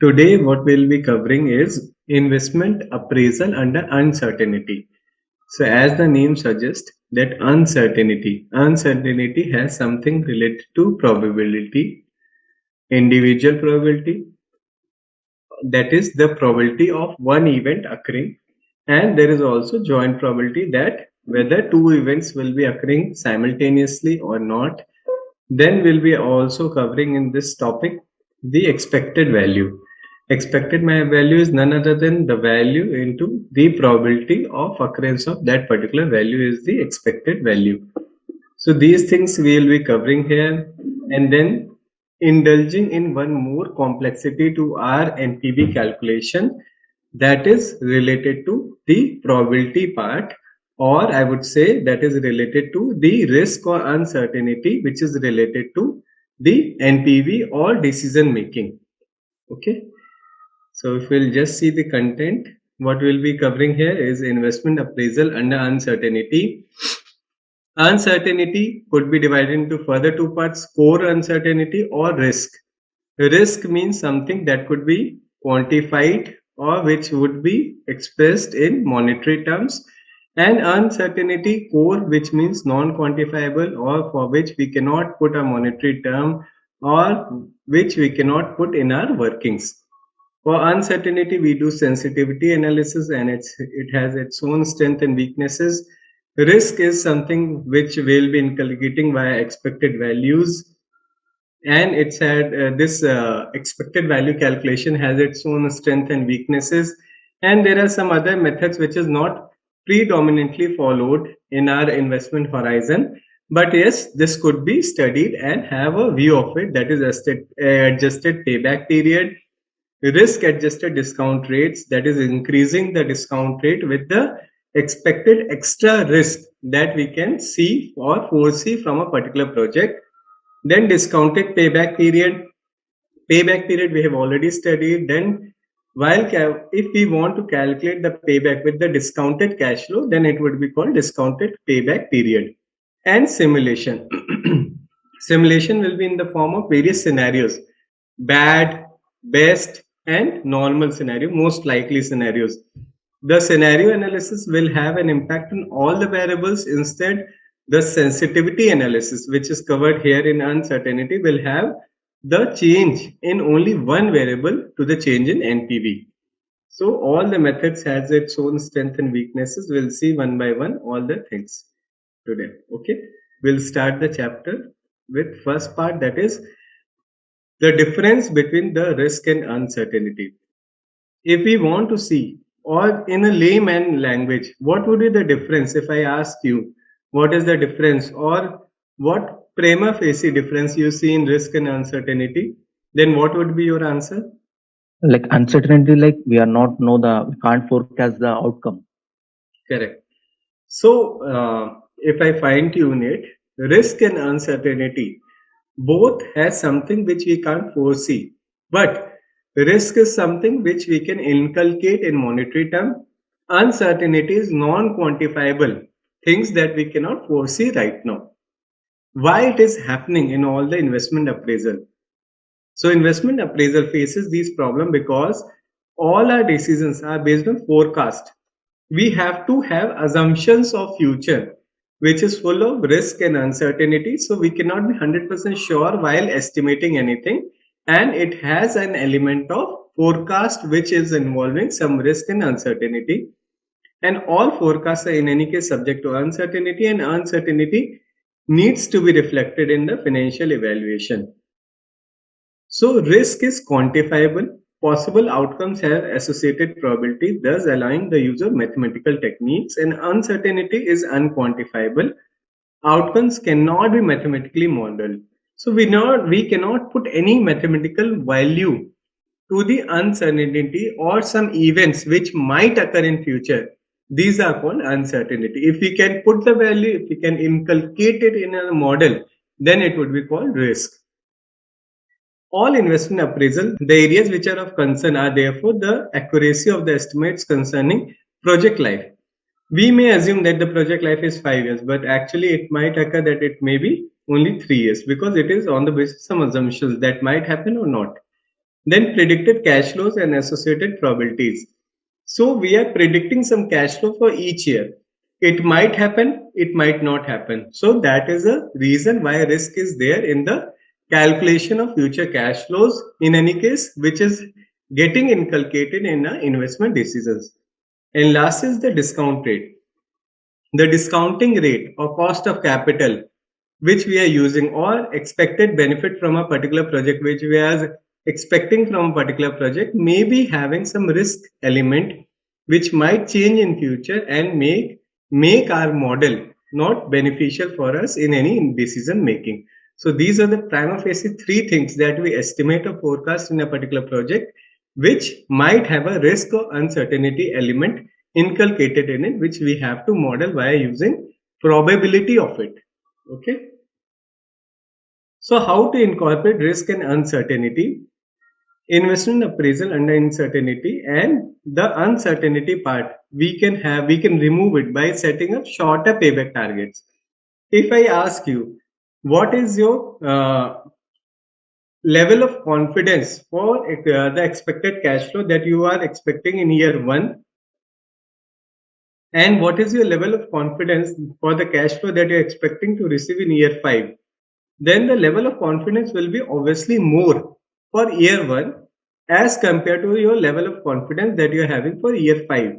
Today, what we'll be covering is investment appraisal under uncertainty. So, as the name suggests, that uncertainty has something related to probability, individual probability, that is the probability of one event occurring, and there is also joint probability that whether two events will be occurring simultaneously or not. Then we'll be also covering in this topic the expected value. Expected value is none other than the value into the probability of occurrence of that particular value is the expected value. So these things we will be covering here, and then indulging in one more complexity to our NPV calculation, that is related to the probability part, or I would say that is related to the risk or uncertainty which is related to the NPV or decision making. Okay, so if we'll just see the content, what we'll be covering here is investment appraisal under uncertainty. Uncertainty could be divided into further two parts: core uncertainty or risk. Risk means something that could be quantified or which would be expressed in monetary terms, and uncertainty core, which means non-quantifiable or for which we cannot put a monetary term or which we cannot put in our workings. For uncertainty, we do sensitivity analysis, and it has its own strength and weaknesses. Risk is something which we'll be inculcating via expected values, and it's had this expected value calculation has its own strength and weaknesses, and there are some other methods which is not predominantly followed in our investment horizon, but yes, this could be studied and have a view of it, that is adjusted payback period, risk adjusted discount rates, that is increasing the discount rate with the expected extra risk that we can see or foresee from a particular project. Then discounted payback period. Payback period we have already studied. Then if we want to calculate the payback with the discounted cash flow, then it would be called discounted payback period. And simulation. Simulation will be in the form of various scenarios: bad, best, and normal scenario, most likely scenarios. The scenario analysis will have an impact on all the variables. Instead, the sensitivity analysis, which is covered here in uncertainty, will have the change in only one variable to the change in NPV. So all the methods has its own strength and weaknesses. We'll see one by one all the things today. Okay, we'll start the chapter with first part, that is the difference between the risk and uncertainty. If we want to see, or in a layman language, what would be the difference if I ask you what is the difference, or what prima facie difference you see in risk and uncertainty, then what would be your answer? Like uncertainty, like we can't forecast the outcome. Correct. So if I fine tune it, risk and uncertainty both has something which we can't foresee, but risk is something which we can inculcate in monetary term. Uncertainty is non-quantifiable, things that we cannot foresee right now. Why it is happening in all the investment appraisal? So investment appraisal faces these problems because all our decisions are based on forecast. We have to have assumptions of future, which is full of risk and uncertainty. So we cannot be 100% sure while estimating anything. And it has an element of forecast, which is involving some risk and uncertainty. And all forecasts are in any case subject to uncertainty, and uncertainty needs to be reflected in the financial evaluation. So risk is quantifiable. Possible outcomes have associated probability, thus allowing the use of mathematical techniques, and uncertainty is unquantifiable. Outcomes cannot be mathematically modeled. So we cannot put any mathematical value to the uncertainty or some events which might occur in future. These are called uncertainty. If we can put the value, if we can inculcate it in a model, then it would be called risk. All investment appraisal, the areas which are of concern are therefore the accuracy of the estimates concerning project life. We may assume that the project life is 5 years, but actually it might occur that it may be only 3 years, because it is on the basis of some assumptions that might happen or not. Then predicted cash flows and associated probabilities. So we are predicting some cash flow for each year. It might happen, it might not happen. So that is a reason why risk is there in the calculation of future cash flows in any case, which is getting inculcated in our investment decisions. And last is the discount rate. The discounting rate or cost of capital which we are using, or expected benefit from a particular project which we are expecting from a particular project, may be having some risk element which might change in future and make our model not beneficial for us in any decision making. So these are the prima facie three things that we estimate or forecast in a particular project which might have a risk or uncertainty element inculcated in it, which we have to model via using probability of it. Okay. So how to incorporate risk and uncertainty? Investment appraisal under uncertainty, and the uncertainty part we can remove it by setting up shorter payback targets. If I ask you, what is your level of confidence for the expected cash flow that you are expecting in year one, and what is your level of confidence for the cash flow that you're expecting to receive in year 5, then the level of confidence will be obviously more for year 1 as compared to your level of confidence that you're having for year 5.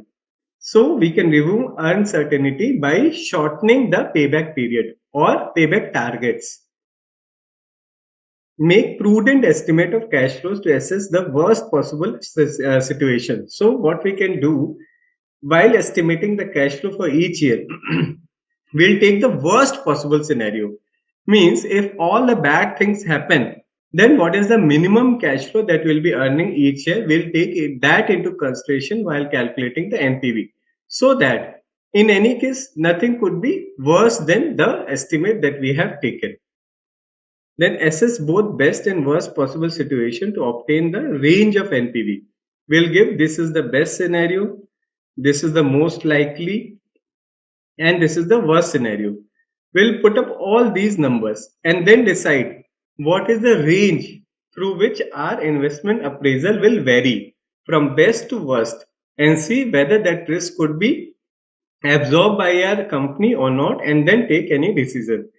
So we can remove uncertainty by shortening the payback period or payback targets. Make prudent estimate of cash flows to assess the worst possible situation. So what we can do while estimating the cash flow for each year, we'll take the worst possible scenario. Means if all the bad things happen, then what is the minimum cash flow that we'll be earning each year? We'll take that into consideration while calculating the NPV. So that in any case, nothing could be worse than the estimate that we have taken. Then assess both best and worst possible situation to obtain the range of NPV. We'll give this is the best scenario, this is the most likely, and this is the worst scenario. We'll put up all these numbers and then decide what is the range through which our investment appraisal will vary from best to worst, and see whether that risk could be absorbed by our company or not, and then take any decision.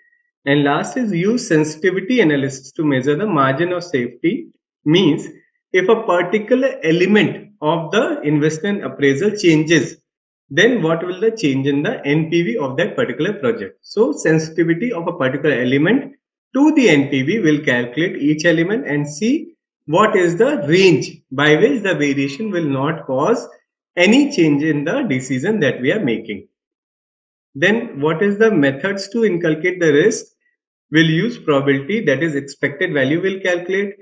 And last is use sensitivity analysis to measure the margin of safety. Means if a particular element of the investment appraisal changes, then what will the change in the NPV of that particular project? So sensitivity of a particular element to the NPV will calculate each element and see what is the range by which the variation will not cause any change in the decision that we are making. Then what is the methods to inculcate the risk? We'll use probability, that is expected value will calculate.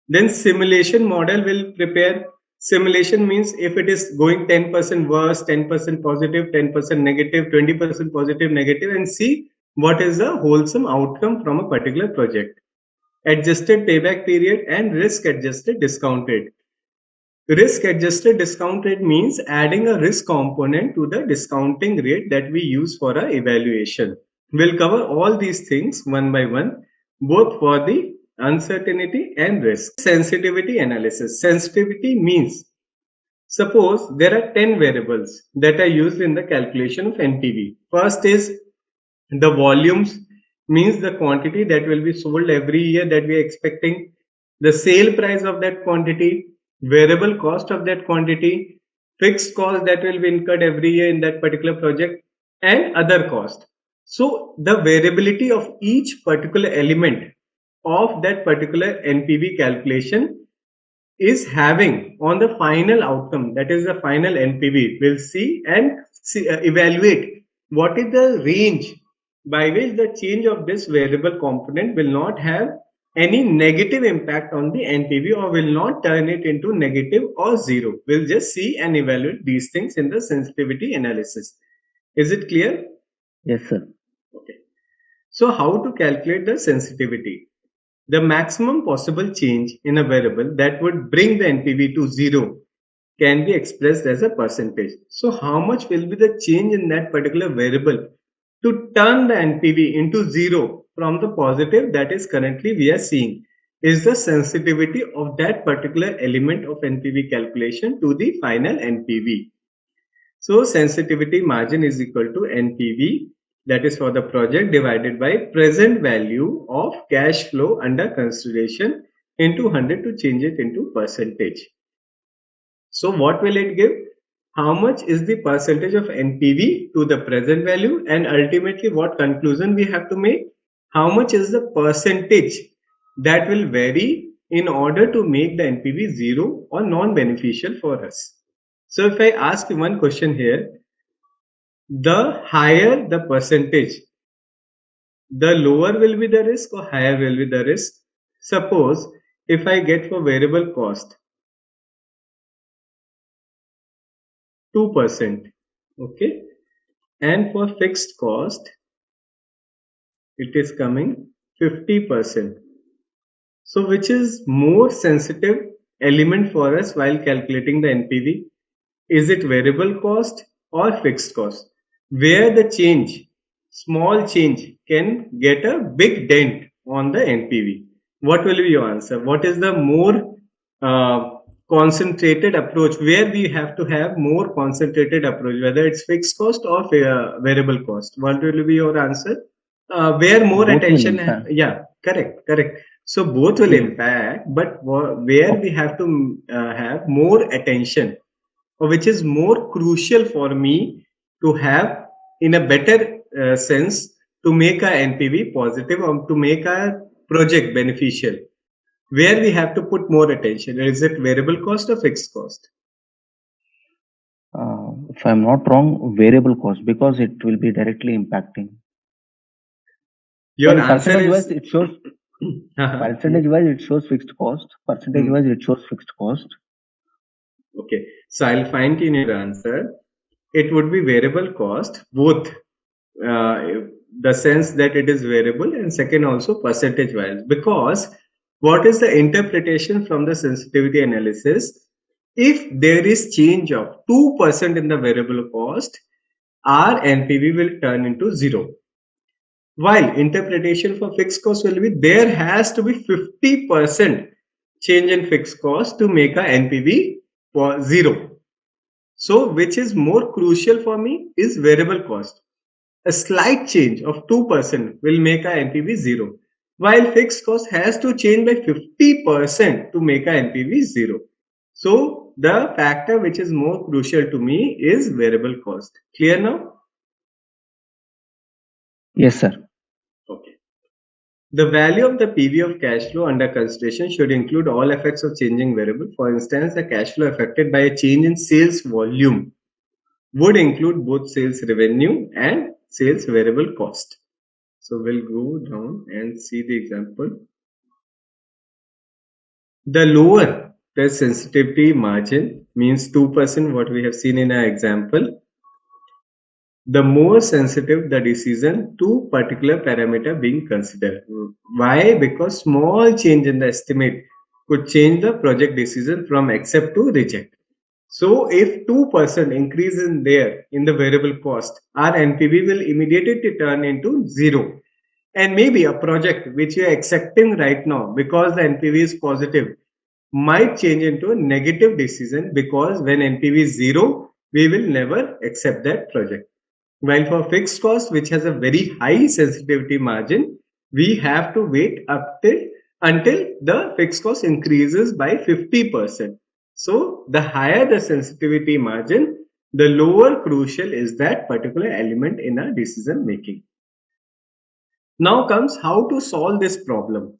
Then simulation model will prepare. Simulation means if it is going 10% worse, 10% positive, 10% negative, 20% positive, negative, and see what is the wholesome outcome from a particular project. Adjusted payback period and risk adjusted discount rate. Risk adjusted discount rate means adding a risk component to the discounting rate that we use for our evaluation. We'll cover all these things one by one, both for the uncertainty and risk. Sensitivity analysis. Sensitivity means suppose there are 10 variables that are used in the calculation of NPV. First is the volumes, means the quantity that will be sold every year that we are expecting, the sale price of that quantity, variable cost of that quantity, fixed cost that will be incurred every year in that particular project, and other cost. So the variability of each particular element of that particular NPV calculation is having on the final outcome, that is the final NPV. We'll see and evaluate what is the range by which the change of this variable component will not have any negative impact on the NPV or will not turn it into negative or zero. We'll just see and evaluate these things in the sensitivity analysis. Is it clear? Yes, sir. Okay. So how to calculate the sensitivity? The maximum possible change in a variable that would bring the NPV to zero can be expressed as a percentage. So how much will be the change in that particular variable to turn the NPV into zero from the positive that is currently we are seeing? is the sensitivity of that particular element of NPV calculation to the final NPV. So sensitivity margin is equal to NPV, that is for the project, divided by present value of cash flow under consideration into 100 to change it into percentage. So what will it give? How much is the percentage of NPV to the present value, and ultimately what conclusion we have to make? How much is the percentage that will vary in order to make the NPV zero or non-beneficial for us? So if I ask you one question here, the higher the percentage, the lower will be the risk or higher will be the risk? Suppose if I get for variable cost 2%, okay, and for fixed cost it is coming 50%. So which is more sensitive element for us while calculating the NPV? Is it variable cost or fixed cost? Where the change, small change, can get a big dent on the NPV. What will be your answer? What is the more concentrated approach, where we have to have more concentrated approach, whether it's fixed cost or variable cost? What will be your answer? Where more Both will attention, impact. yeah, correct. So both will Yes. impact, but where we have to have more attention, or which is more crucial for me to have in a better sense to make our NPV positive or to make our project beneficial, where we have to put more attention? Is it variable cost or fixed cost? If I'm not wrong, variable cost, because it will be directly impacting. Your And answer percentage is wise, it shows percentage wise it shows fixed cost. Percentage wise it shows fixed cost. Okay, so I'll fine tune your answer. It would be variable cost, both the sense that it is variable, and second also percentage wise. Because what is the interpretation from the sensitivity analysis? If there is change of 2% in the variable cost, our NPV will turn into zero. While interpretation for fixed cost will be there has to be 50% change in fixed cost to make a NPV for zero. So which is more crucial for me is variable cost. A slight change of 2% will make our NPV zero, while fixed cost has to change by 50% to make our NPV zero. So the factor which is more crucial to me is variable cost. Clear now? Yes, sir. Okay. The value of the PV of cash flow under consideration should include all effects of changing variable. For instance, the cash flow affected by a change in sales volume would include both sales revenue and sales variable cost. So we'll go down and see the example. The lower the sensitivity margin, means 2%, what we have seen in our example, the more sensitive the decision to particular parameter being considered. Why? Because small change in the estimate could change the project decision from accept to reject. So if 2% increase in there in the variable cost, our NPV will immediately turn into zero. And maybe a project which you are accepting right now because the NPV is positive might change into a negative decision, because when NPV is zero, we will never accept that project. While for fixed cost, which has a very high sensitivity margin, we have to wait up till until the fixed cost increases by 50%. So the higher the sensitivity margin, the lower crucial is that particular element in our decision making. Now comes how to solve this problem,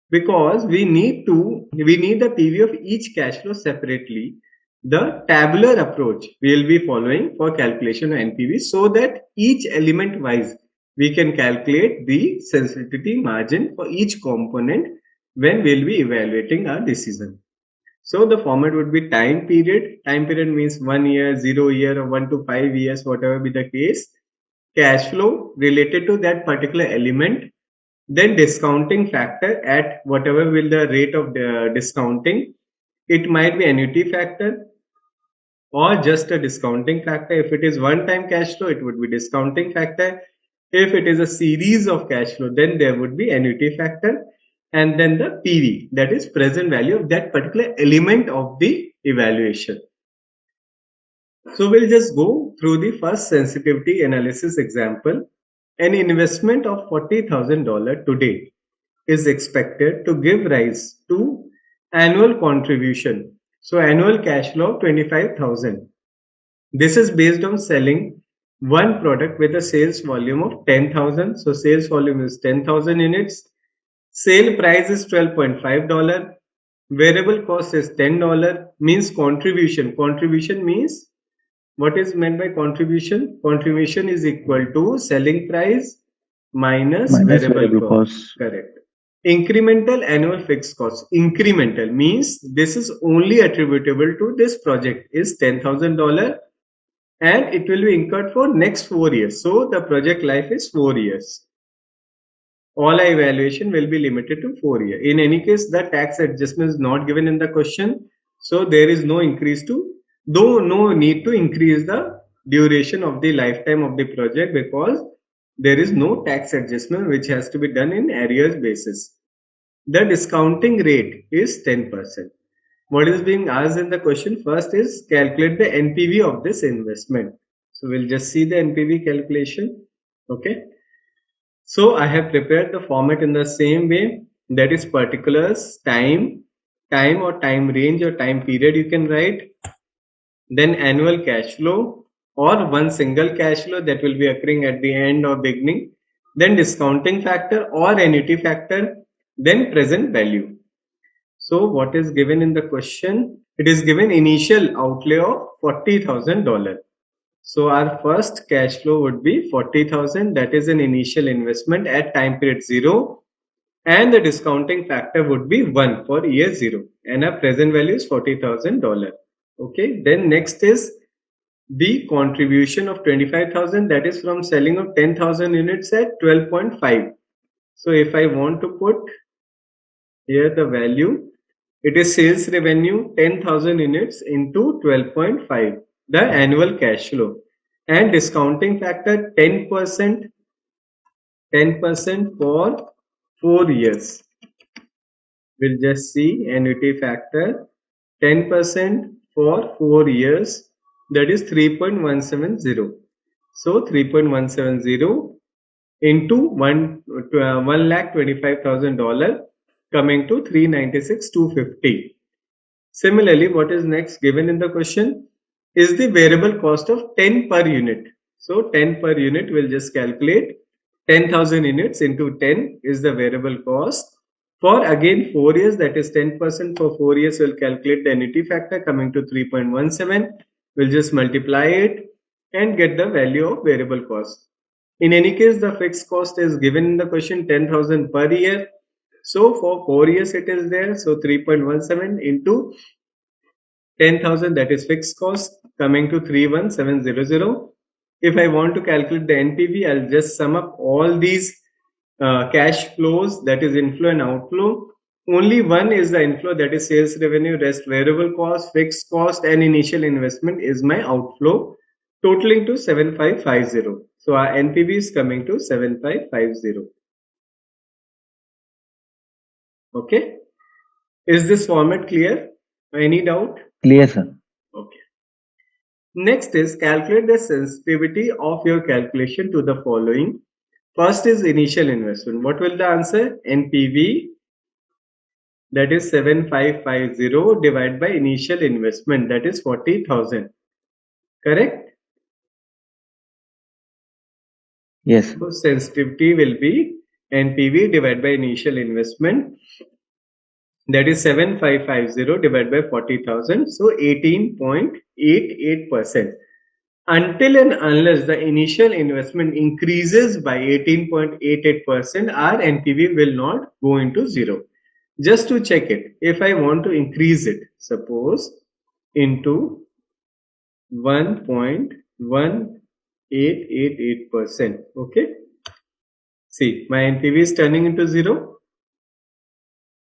because we need the PV of each cash flow separately. The tabular approach we will be following for calculation of NPV, so that each element wise we can calculate the sensitivity margin for each component when we'll be evaluating our decision. So the format would be time period. Time period means 1 year, 0 year, or 1 to 5 years, whatever be the case. Cash flow related to that particular element, then discounting factor at whatever will the rate of the discounting. It might be annuity factor or just a discounting factor. If it is one time cash flow, it would be discounting factor. If it is a series of cash flow, then there would be annuity factor. and then the PV, that is present value of that particular element of the evaluation. So we'll just go through the first sensitivity analysis example. An investment of $40,000 today is expected to give rise to annual contribution. So annual cash flow of 25,000. This is based on selling one product with a sales volume of 10,000. So sales volume is 10,000 units. Sale price is $12.5. Variable cost is $10. Means contribution. Contribution means, what is meant by contribution? Contribution is equal to selling price minus variable cost. Correct. Incremental annual fixed cost. Incremental means this is only attributable to this project is $10,000 and it will be incurred for next 4 years. So the project life is 4 years. All evaluation will be limited to 4 years. In any case, the tax adjustment is not given in the question. So there is no increase to, though no need to increase the duration of the lifetime of the project because there is no tax adjustment which has to be done in arrears basis. The discounting rate is 10%. What is being asked in the question first is calculate the NPV of this investment. So we'll just see the NPV calculation. Okay. So I have prepared the format in the same way, that is particulars, time or time range or time period you can write. Then annual cash flow or one single cash flow that will be occurring at the end or beginning. Then discounting factor or annuity factor. Then present value. So what is given in the question? It is given initial outlay of $40,000. So our first cash flow would be 40,000. That is an initial investment at time period 0. And the discounting factor would be 1 for year 0. And our present value is $40,000. Okay. Then next is the contribution of 25,000. That is from selling of 10,000 units at 12.5. So if I want to put here the value, it is sales revenue 10,000 units into 12.5, the annual cash flow, and discounting factor 10%, 10% for 4 years. We'll just see annuity factor 10% for 4 years, that is 3.170. So 3.170 into $1,25,000 coming to 396,250. Similarly, what is next given in the question is the variable cost of 10 per unit. So 10 per unit will just calculate 10,000 units into 10 is the variable cost. For again 4 years, that is 10% for 4 years, will calculate the annuity factor coming to 3.17. We'll just multiply it and get the value of variable cost. In any case, the fixed cost is given in the question 10,000 per year. So for 4 years it is there. So 3.17 into 10,000, that is fixed cost coming to 31700. If I want to calculate the NPV, I'll just sum up all these cash flows, that is inflow and outflow. Only one is the inflow, that is sales revenue, rest variable cost, fixed cost and initial investment is my outflow, totaling to 7550. So our NPV is coming to 7550. Okay. Is this format clear? Any doubt? Clear, sir. Okay. Next is calculate the sensitivity of your calculation to the following. First is initial investment. What will the answer? NPV, that is 7550 divided by initial investment, that is 40,000. Correct? Yes. So sensitivity will be NPV divided by initial investment, that is 7550 divided by 40,000. So 18.88%. Until and unless the initial investment increases by 18.88%, our NPV will not go into zero. Just to check it, if I want to increase it, suppose into 1.1888%. Okay. See, my NPV is turning into 0.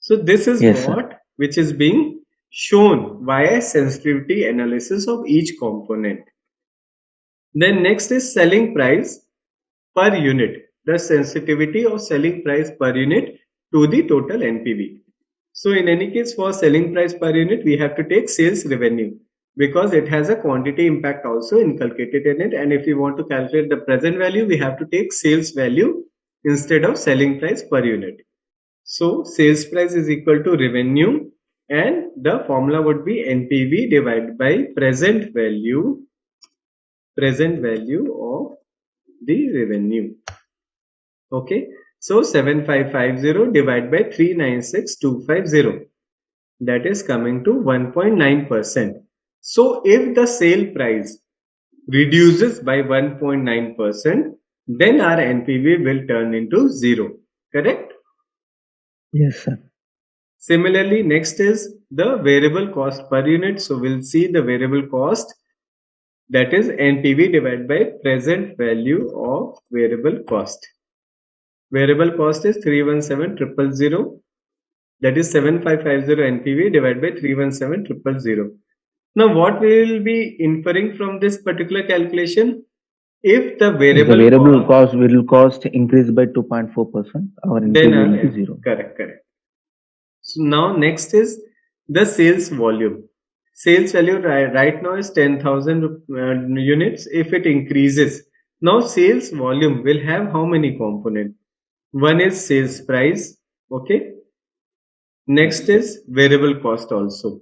So this is Yes, what which is being shown via sensitivity analysis of each component. Then next is selling price per unit. The sensitivity of selling price per unit to the total NPV. So in any case, for selling price per unit, we have to take sales revenue because it has a quantity impact also inculcated in it. And if we want to calculate the present value, we have to take sales value instead of selling price per unit. So sales price is equal to revenue, and the formula would be NPV divided by present value of the revenue. Okay, so 7550 divided by 396250, that is coming to 1.9%. So if the sale price reduces by 1.9%, then our NPV will turn into 0. Correct? Yes, sir. Similarly, next is the variable cost per unit. So we'll see the variable cost, that is NPV divided by present value of variable cost. Variable cost is 317000. That is 7550 NPV divided by 317000. Now, what we will be inferring from this particular calculation? If the If the variable variable cost, cost will cost increase by 2.4%, our then NPV will be 0. correct. So now next is the sales volume. Sales value right now is 10,000 units. If it increases, now sales volume will have how many components? One is sales price. Okay. Next is variable cost also,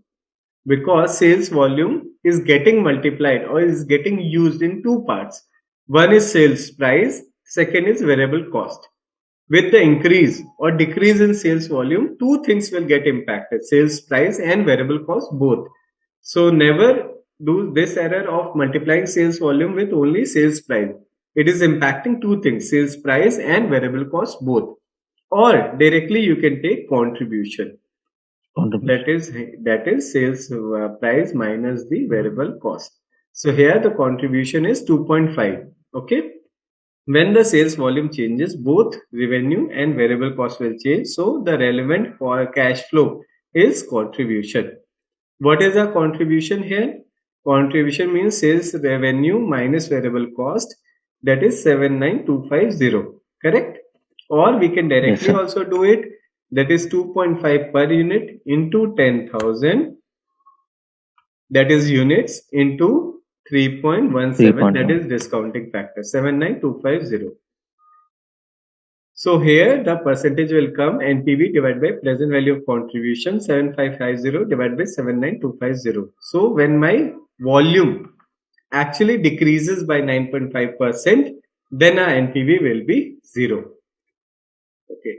because sales volume is getting multiplied or is getting used in two parts. One is sales price, second is variable cost. With the increase or decrease in sales volume, two things will get impacted: sales price and variable cost both. So never do this error of multiplying sales volume with only sales price. It is impacting two things: sales price and variable cost both. Or directly you can take contribution. Contribution. That is sales price minus the variable cost. So here the contribution is 2.5. Okay. When the sales volume changes, both revenue and variable cost will change. So the relevant for cash flow is contribution. What is a contribution here? Contribution means sales revenue minus variable cost, that is 79250. Correct? Or we can Yes, directly sir. also do it, that is 2.5 per unit into 10,000, that is units, into 3.17, that 3.1. is discounting factor, 79250. So here the percentage will come NPV divided by present value of contribution, 7550 divided by 79250. So when my volume actually decreases by 9.5%, then our NPV will be 0. Okay.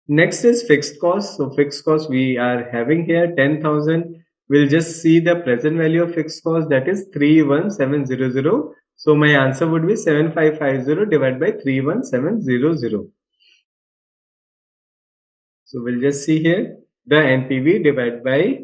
Next is fixed cost. So fixed cost we are having here 10,000. We'll just see the present value of fixed cost, that is 31700. So my answer would be 7550 divided by 31700. So we'll just see here the NPV divided by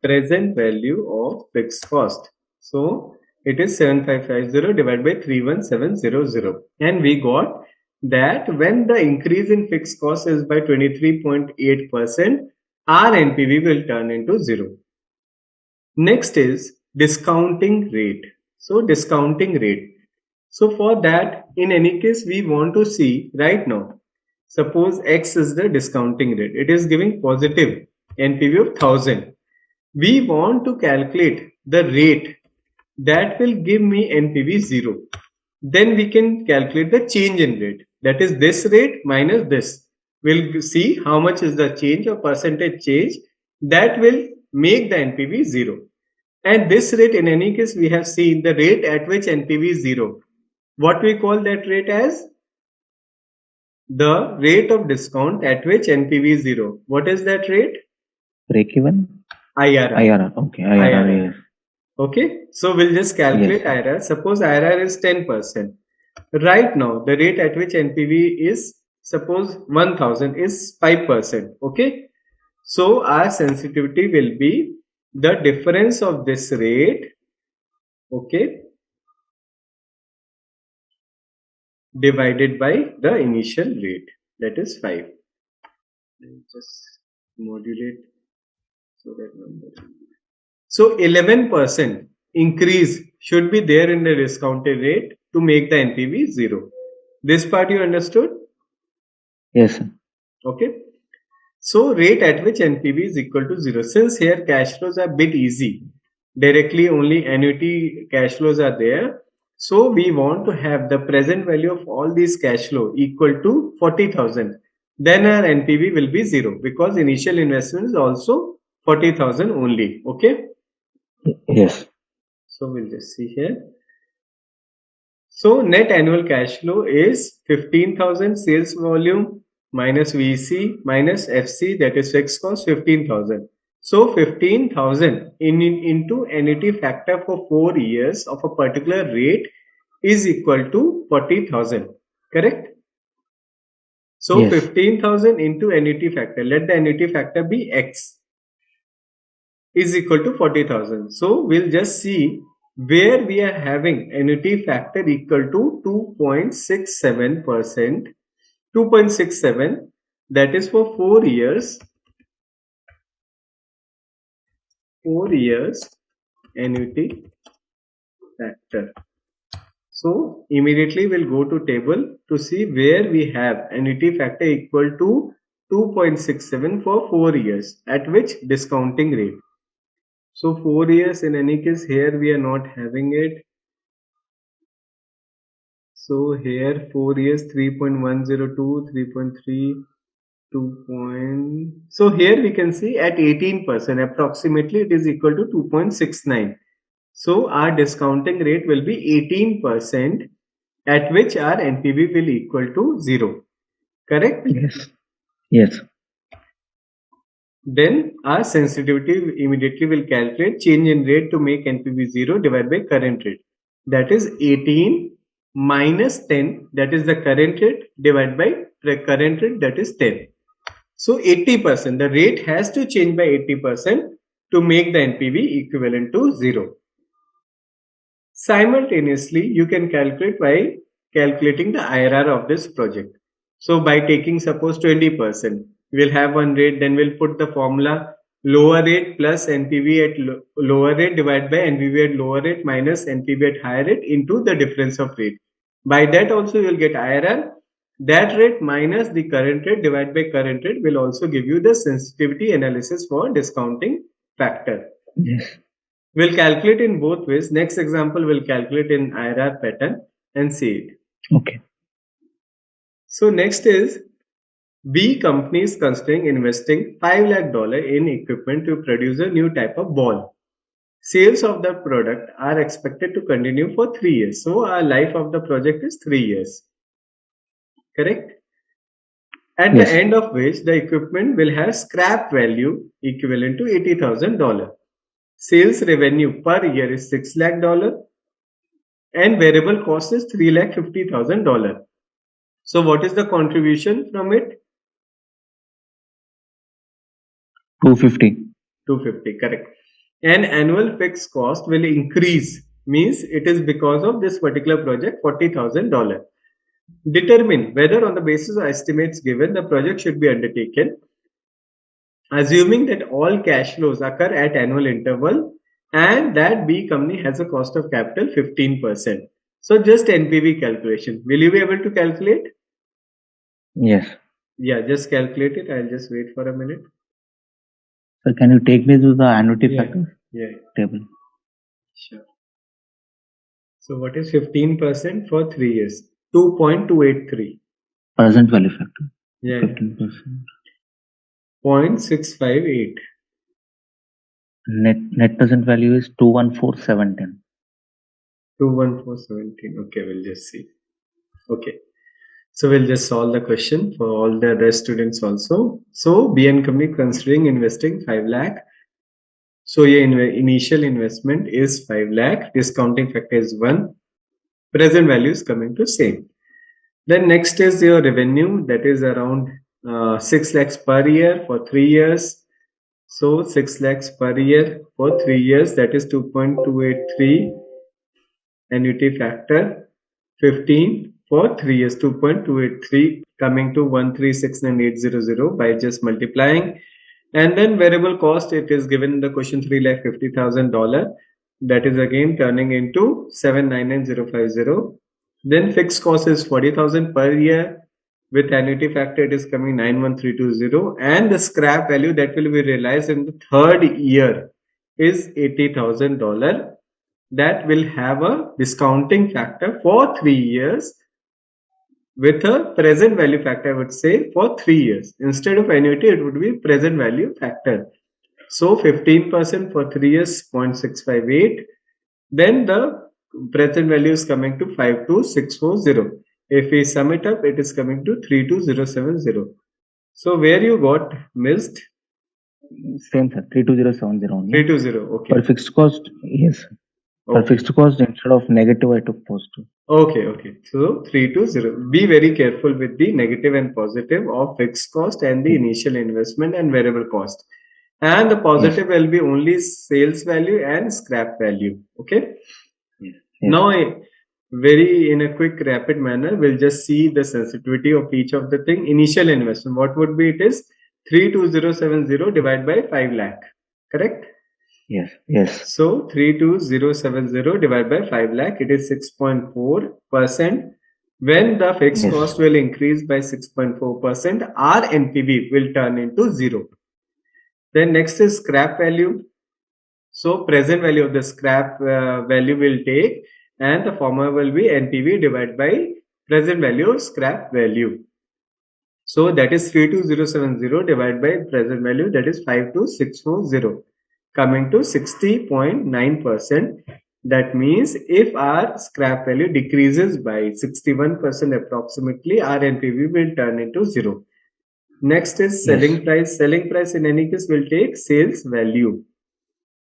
present value of fixed cost. So it is 7550 divided by 31700. And we got that when the increase in fixed cost is by 23.8%, our NPV will turn into 0. Next is discounting rate. So discounting rate. So for that, in any case, we want to see right now. Suppose X is the discounting rate. It is giving positive NPV of 1000. We want to calculate the rate that will give me NPV 0. Then we can calculate the change in rate. That is this rate minus this. We'll see how much is the change or percentage change that will make the NPV 0. And this rate, in any case, we have seen the rate at which NPV is 0. What we call that rate as? The rate of discount at which NPV is 0. What is that rate? Break even? IRR. IRR. Okay. IRR. Yes. Okay. So we'll just calculate Yes. IRR. Suppose IRR is 10%. Right now, the rate at which NPV is, suppose 1000 is 5%. Okay. So our sensitivity will be the difference of this rate. Okay. Divided by the initial rate, that is 5. Just modulate so that number. So 11% increase should be there in the discounted rate to make the NPV 0. This part you understood? Yes, sir. Okay. So rate at which NPV is equal to 0. Since here cash flows are a bit easy, directly only annuity cash flows are there. So we want to have the present value of all these cash flow equal to 40,000. Then our NPV will be 0 because initial investment is also 40,000 only. Okay. Yes. So we'll just see here. So net annual cash flow is 15,000 sales volume minus VC minus FC, that is fixed cost 15,000. So 15,000 into annuity factor for 4 years of a particular rate is equal to 40,000. Correct? So Yes. 15,000 into annuity factor. Let the annuity factor be X is equal to 40,000. So we'll just see where we are having annuity factor equal to 2.67%, 2.67, that is for 4 years, 4 years annuity factor. So immediately we'll go to table to see where we have annuity factor equal to 2.67 for 4 years at which discounting rate. So 4 years, in any case here we are not having it. So here 4 years 3.102, 3.3, 2. So here we can see at 18% approximately it is equal to 2.69. So our discounting rate will be 18%, at which our NPV will equal to 0. Correct? Yes. Yes. Then our sensitivity immediately will calculate change in rate to make NPV 0 divided by current rate. That is 18 minus 10, that is the current rate, divided by the current rate, that is 10. So 80%, the rate has to change by 80% to make the NPV equivalent to 0. Simultaneously, you can calculate by calculating the IRR of this project. So by taking suppose 20%, we'll have one rate, then we'll put the formula lower rate plus NPV at lower rate divided by NPV at lower rate minus NPV at higher rate into the difference of rate. By that also you will get IRR. That rate minus the current rate divided by current rate will also give you the sensitivity analysis for discounting factor. Yes. We'll calculate in both ways. Next example, we'll calculate in IRR pattern and see it. Okay. So next is B company is considering investing $5 lakh in equipment to produce a new type of ball. Sales of the product are expected to continue for 3 years. So our life of the project is 3 years. Correct? At Yes. the end of which the equipment will have scrap value equivalent to $80,000. Sales revenue per year is $6 lakh and variable cost is $3,50,000. So what is the contribution from it? 250. 250, correct. And annual fixed cost will increase, means it is because of this particular project, $40,000. Determine whether on the basis of estimates given the project should be undertaken, assuming that all cash flows occur at annual interval and that B company has a cost of capital 15%. So just NPV calculation. Will you be able to calculate? Yes. Yeah, just calculate it. I'll just wait for a minute. So can you take me to the annuity factor Yeah, table? sure. So what is 15% for 3 years? 2.283. Present value factor. Yeah, 15%. 0.658. Net present value is 214,710. 21417. Okay, we'll just see. Okay. So we'll just solve the question for all the other students also. So BN company considering investing 5 lakh. So your initial investment is 5 lakh. Discounting factor is 1. Present value is coming to same. Then next is your revenue, that is around 6 lakhs per year for 3 years. So 6 lakhs per year for 3 years, that is 2.283 annuity factor, 15 for 3 years, 2.283 coming to 1369800 by just multiplying. And then variable cost, it is given in the question $3,50,000. That is again turning into 799,050. Then fixed cost is 40,000 per year. With annuity factor, it is coming 91320, and the scrap value that will be realized in the third year is $80,000. That will have a discounting factor for 3 years with a present value factor, I would say, for 3 years. Instead of annuity, it would be present value factor. So 15% for 3 years, 0.658. Then the present value is coming to 52640. If we sum it up, it is coming to 32070. So where you got missed? Same, sir. 32070 only. 320, okay. For fixed cost, yes. For fixed cost, instead of negative, I took positive. Okay. So 320. Be very careful with the negative and positive of fixed cost and the initial investment and variable cost. And the positive will be only sales value and scrap value. Okay. Yes. Now, in a quick rapid manner, we'll just see the sensitivity of each of the thing. Initial investment, what would be? It is 32070 divided by 5 lakh. Correct? Yes. So 32070 divided by 5 lakh, it is 6.4%. When the fixed cost will increase by 6.4%, our NPV will turn into 0. Then next is scrap value. So present value of the scrap value will take, and the formula will be NPV divided by present value of scrap value. So that is 32070 divided by present value, that is 52640, coming to 60.9%. That means if our scrap value decreases by 61% approximately, our NPV will turn into 0. Next is selling price. Selling price in any case will take sales value.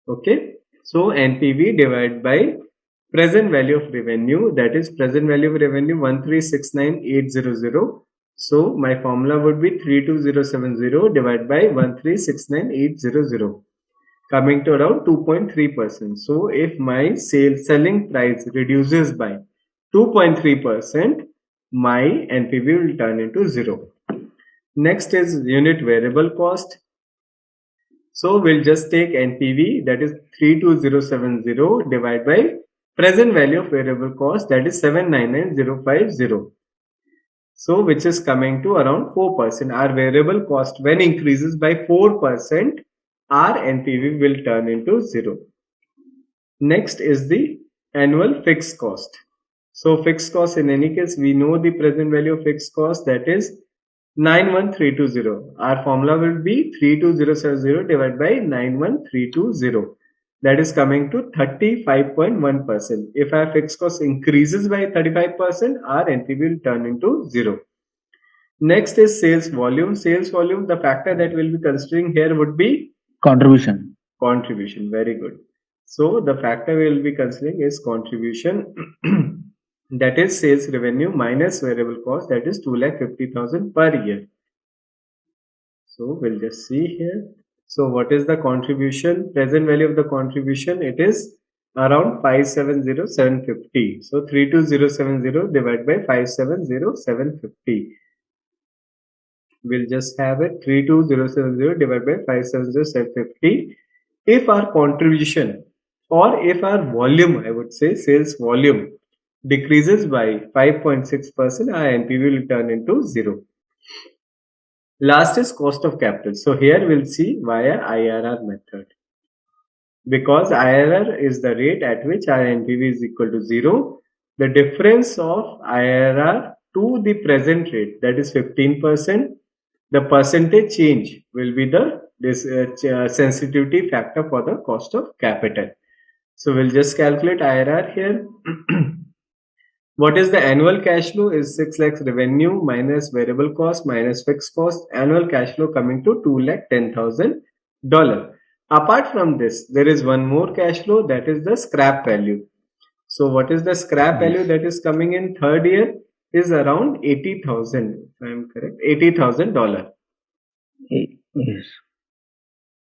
Okay. So NPV divided by present value of revenue, that is present value of revenue 1369800. So my formula would be 32070 divided by 1369800, coming to around 2.3%. So if my selling price reduces by 2.3%, my NPV will turn into 0. Next is unit variable cost. So we'll just take NPV, that is 32070 divided by present value of variable cost, that is 799050. So which is coming to around 4%. Our variable cost, when increases by 4%, our NPV will turn into 0. Next is the annual fixed cost. So fixed cost, in any case, we know the present value of fixed cost, that is 91320. Our formula will be 32070 divided by 91320. That is coming to 35.1%. If our fixed cost increases by 35%, our NPV will turn into 0. Next is sales volume. Sales volume, the factor that we'll be considering here would be contribution. Contribution, very good. So the factor we'll be considering is contribution. That is sales revenue minus variable cost, that is 2,50,000 per year. So we'll just see here. So what is the contribution? Present value of the contribution, it is around 570,750. So 32070 divided by 570,750. We'll just have it 32070 divided by 570,750. If our contribution, or if our volume, I would say sales volume, decreases by 5.6%, our NPV will turn into 0. Last is cost of capital. So here we'll see via IRR method. Because IRR is the rate at which our NPV is equal to 0. The difference of IRR to the present rate, that is 15%. The percentage change will be the sensitivity factor for the cost of capital. So we'll just calculate IRR here. What is the annual cash flow? Is 6 lakhs revenue minus variable cost minus fixed cost. Annual cash flow coming to $210,000. Apart from this, there is one more cash flow, that is the scrap value. So what is the scrap value that is coming in third year? Is around 80,000, if I am correct, $80,000. Yes.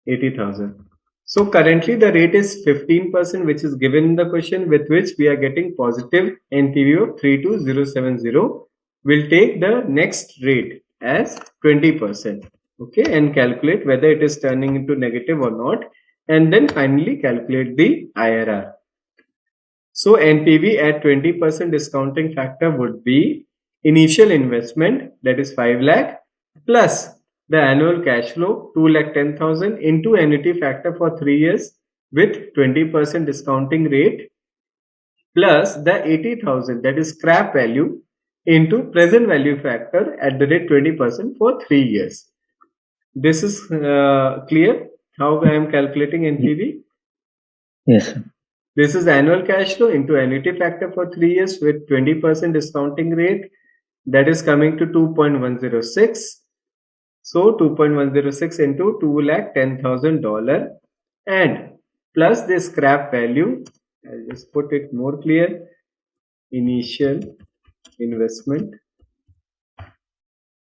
80,000. So currently the rate is 15%, which is given in the question, with which we are getting positive NPV of 32070. We'll take the next rate as 20%. Okay, and calculate whether it is turning into negative or not, and then finally calculate the IRR. So NPV at 20% discounting factor would be initial investment, that is 5 lakh, plus the annual cash flow 2,10,000 into annuity factor for 3 years with 20% discounting rate, plus the 80,000, that is scrap value, into present value factor at the rate 20% for 3 years. This is clear how I am calculating NPV? Yes, sir. This is annual cash flow into annuity factor for 3 years with 20% discounting rate, that is coming to 2.106. So 2.106 into $210,000 and plus this scrap value, I'll just put it more clear, initial investment,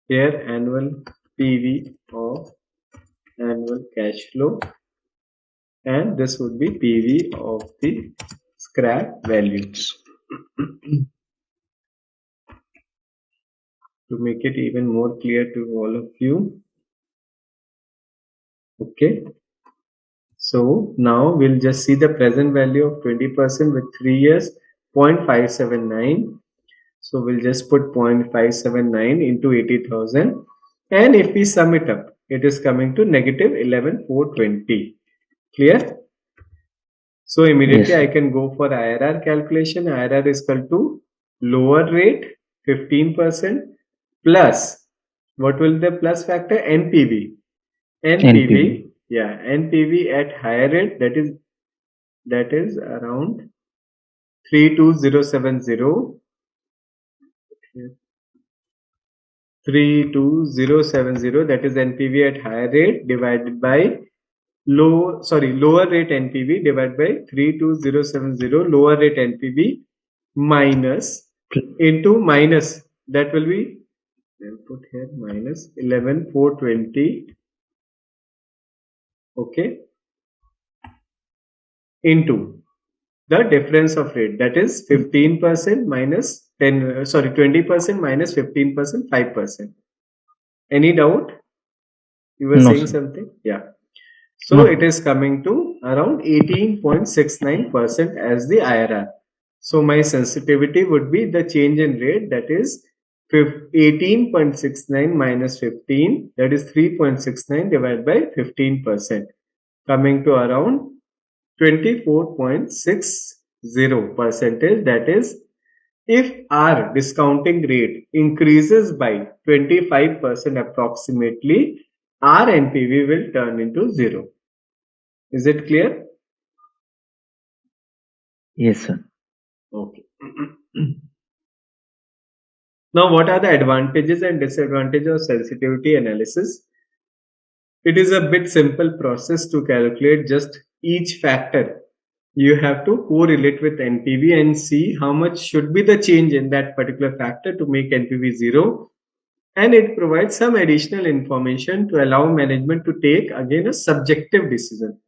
here annual PV of annual cash flow, and this would be PV of the scrap value. To make it even more clear to all of you. Okay. So now we'll just see the present value of 20% with 3 years, 0.579. So we'll just put 0.579 into 80,000. And if we sum it up, it is coming to negative 11,420. Clear? So immediately Yes. I can go for IRR calculation. IRR is equal to lower rate 15% plus, what will the plus factor? NPV. NPV, yeah, NPV at higher rate, that is around 32070. 32070, that is NPV at higher rate divided by lower rate NPV divided by 32070 lower rate NPV minus into minus, that will be, I'll put here minus 11,420, okay, into the difference of rate, that is 15% minus 20% minus 15%, 5%. Any doubt? You were No, saying sir. something? Yeah. So No. it is coming to around 18.69% as the IRR. So my sensitivity would be the change in rate, that is 18.69 minus 15, that is 3.69 divided by 15%, coming to around 24.60 percentage. That is, if our discounting rate increases by 25% approximately, our NPV will turn into 0. Is it clear? Yes, sir. Okay. Now, what are the advantages and disadvantages of sensitivity analysis? It is a bit simple process to calculate just each factor. You have to correlate with NPV and see how much should be the change in that particular factor to make NPV 0. And it provides some additional information to allow management to take again a subjective decision.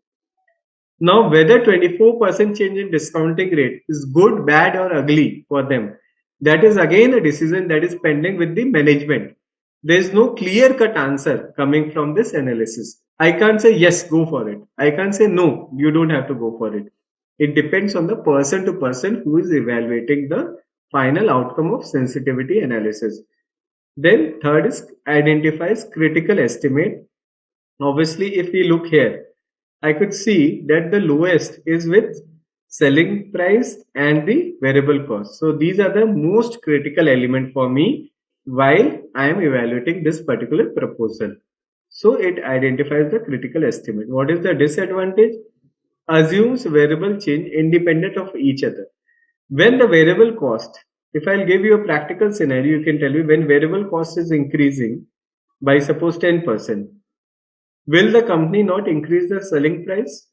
Now, whether 24% change in discounting rate is good, bad, or ugly for them, that is again a decision that is pending with the management. There is no clear cut answer coming from this analysis. I can't say yes, go for it. I can't say no, you don't have to go for it. It depends on the person to person who is evaluating the final outcome of sensitivity analysis. Then third is identifies critical estimate. Obviously, if we look here, I could see that the lowest is with selling price and the variable cost. So these are the most critical element for me while I am evaluating this particular proposal. So it identifies the critical estimate. What is the disadvantage? Assumes variable change independent of each other. When the variable cost, if I'll give you a practical scenario, you can tell me when variable cost is increasing by suppose 10%, will the company not increase the selling price?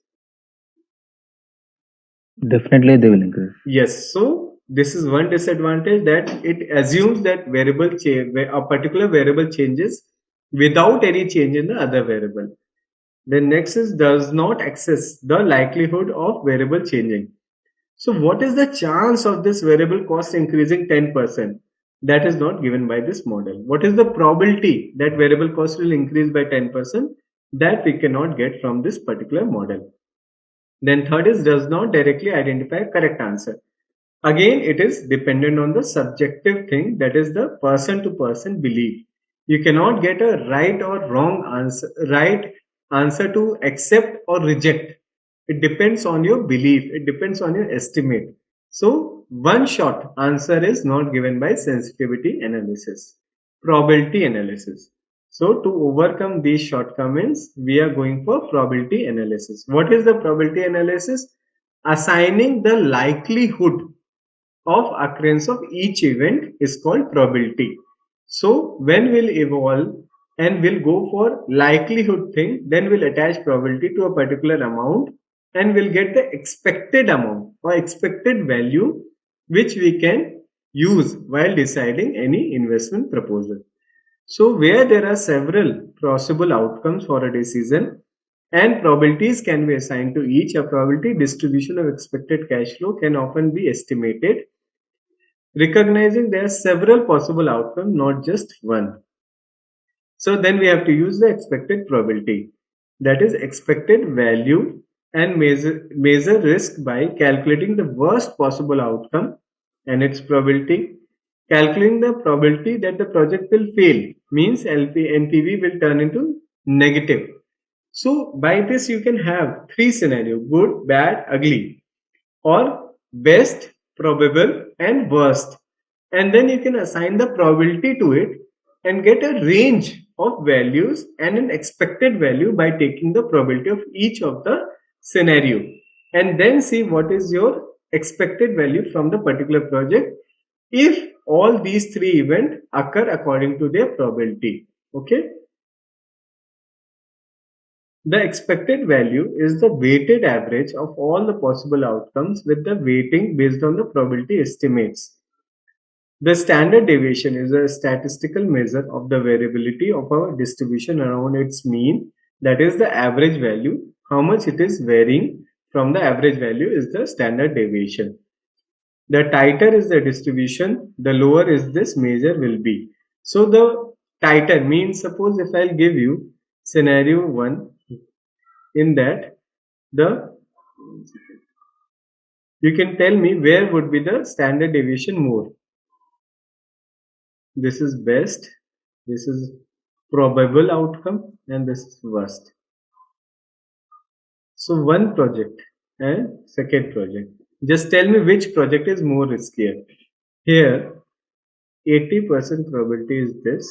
Definitely they will increase. Yes. So this is one disadvantage, that it assumes that a particular variable changes without any change in the other variable. Then next is does not assess the likelihood of variable changing. So what is the chance of this variable cost increasing 10%? That is not given by this model. What is the probability that variable cost will increase by 10%? That we cannot get from this particular model. Then third is does not directly identify a correct answer. Again, it is dependent on the subjective thing, that is the person to person belief. You cannot get a right answer to accept or reject. It depends on your belief, it depends on your estimate. So, one short answer is not given by sensitivity analysis, probability analysis. So, to overcome these shortcomings, we are going for probability analysis. What is the probability analysis? Assigning the likelihood of occurrence of each event is called probability. So when we'll evolve and we'll go for likelihood thing, then we'll attach probability to a particular amount and we'll get the expected amount or expected value which we can use while deciding any investment proposal. So where there are several possible outcomes for a decision and probabilities can be assigned to each, a probability distribution of expected cash flow can often be estimated, recognizing there are several possible outcomes, not just one. So then we have to use the expected probability, that is expected value, and measure risk by calculating the worst possible outcome and its probability. Calculating the probability that the project will fail means NPV will turn into negative. So by this you can have three scenarios: good, bad, ugly, or best, probable, and worst. And then you can assign the probability to it and get a range of values and an expected value by taking the probability of each of the scenario, and then see what is your expected value from the particular project if all these three events occur according to their probability. Okay. The expected value is the weighted average of all the possible outcomes with the weighting based on the probability estimates. The standard deviation is a statistical measure of the variability of a distribution around its mean, that is the average value. How much it is varying from the average value is the standard deviation. The tighter is the distribution, the lower is this measure will be. So the tighter means, suppose if I'll give you scenario 1, in that the you can tell me where would be the standard deviation more. This is best, this is probable outcome, and this is worst. So one project and second project. Just tell me which project is more riskier. Here 80% probability is this.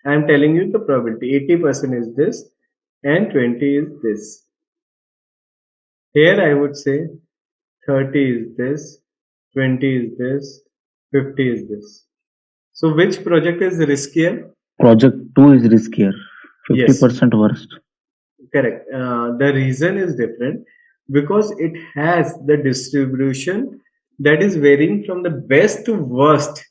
I am telling you the probability 80% is this and 20 is this. Here I would say 30 is this, 20 is this, 50 is this. So which project is riskier? Project 2 is riskier, Yes, 50% worst. correct. The reason is different because it has the distribution that is varying from the best to worst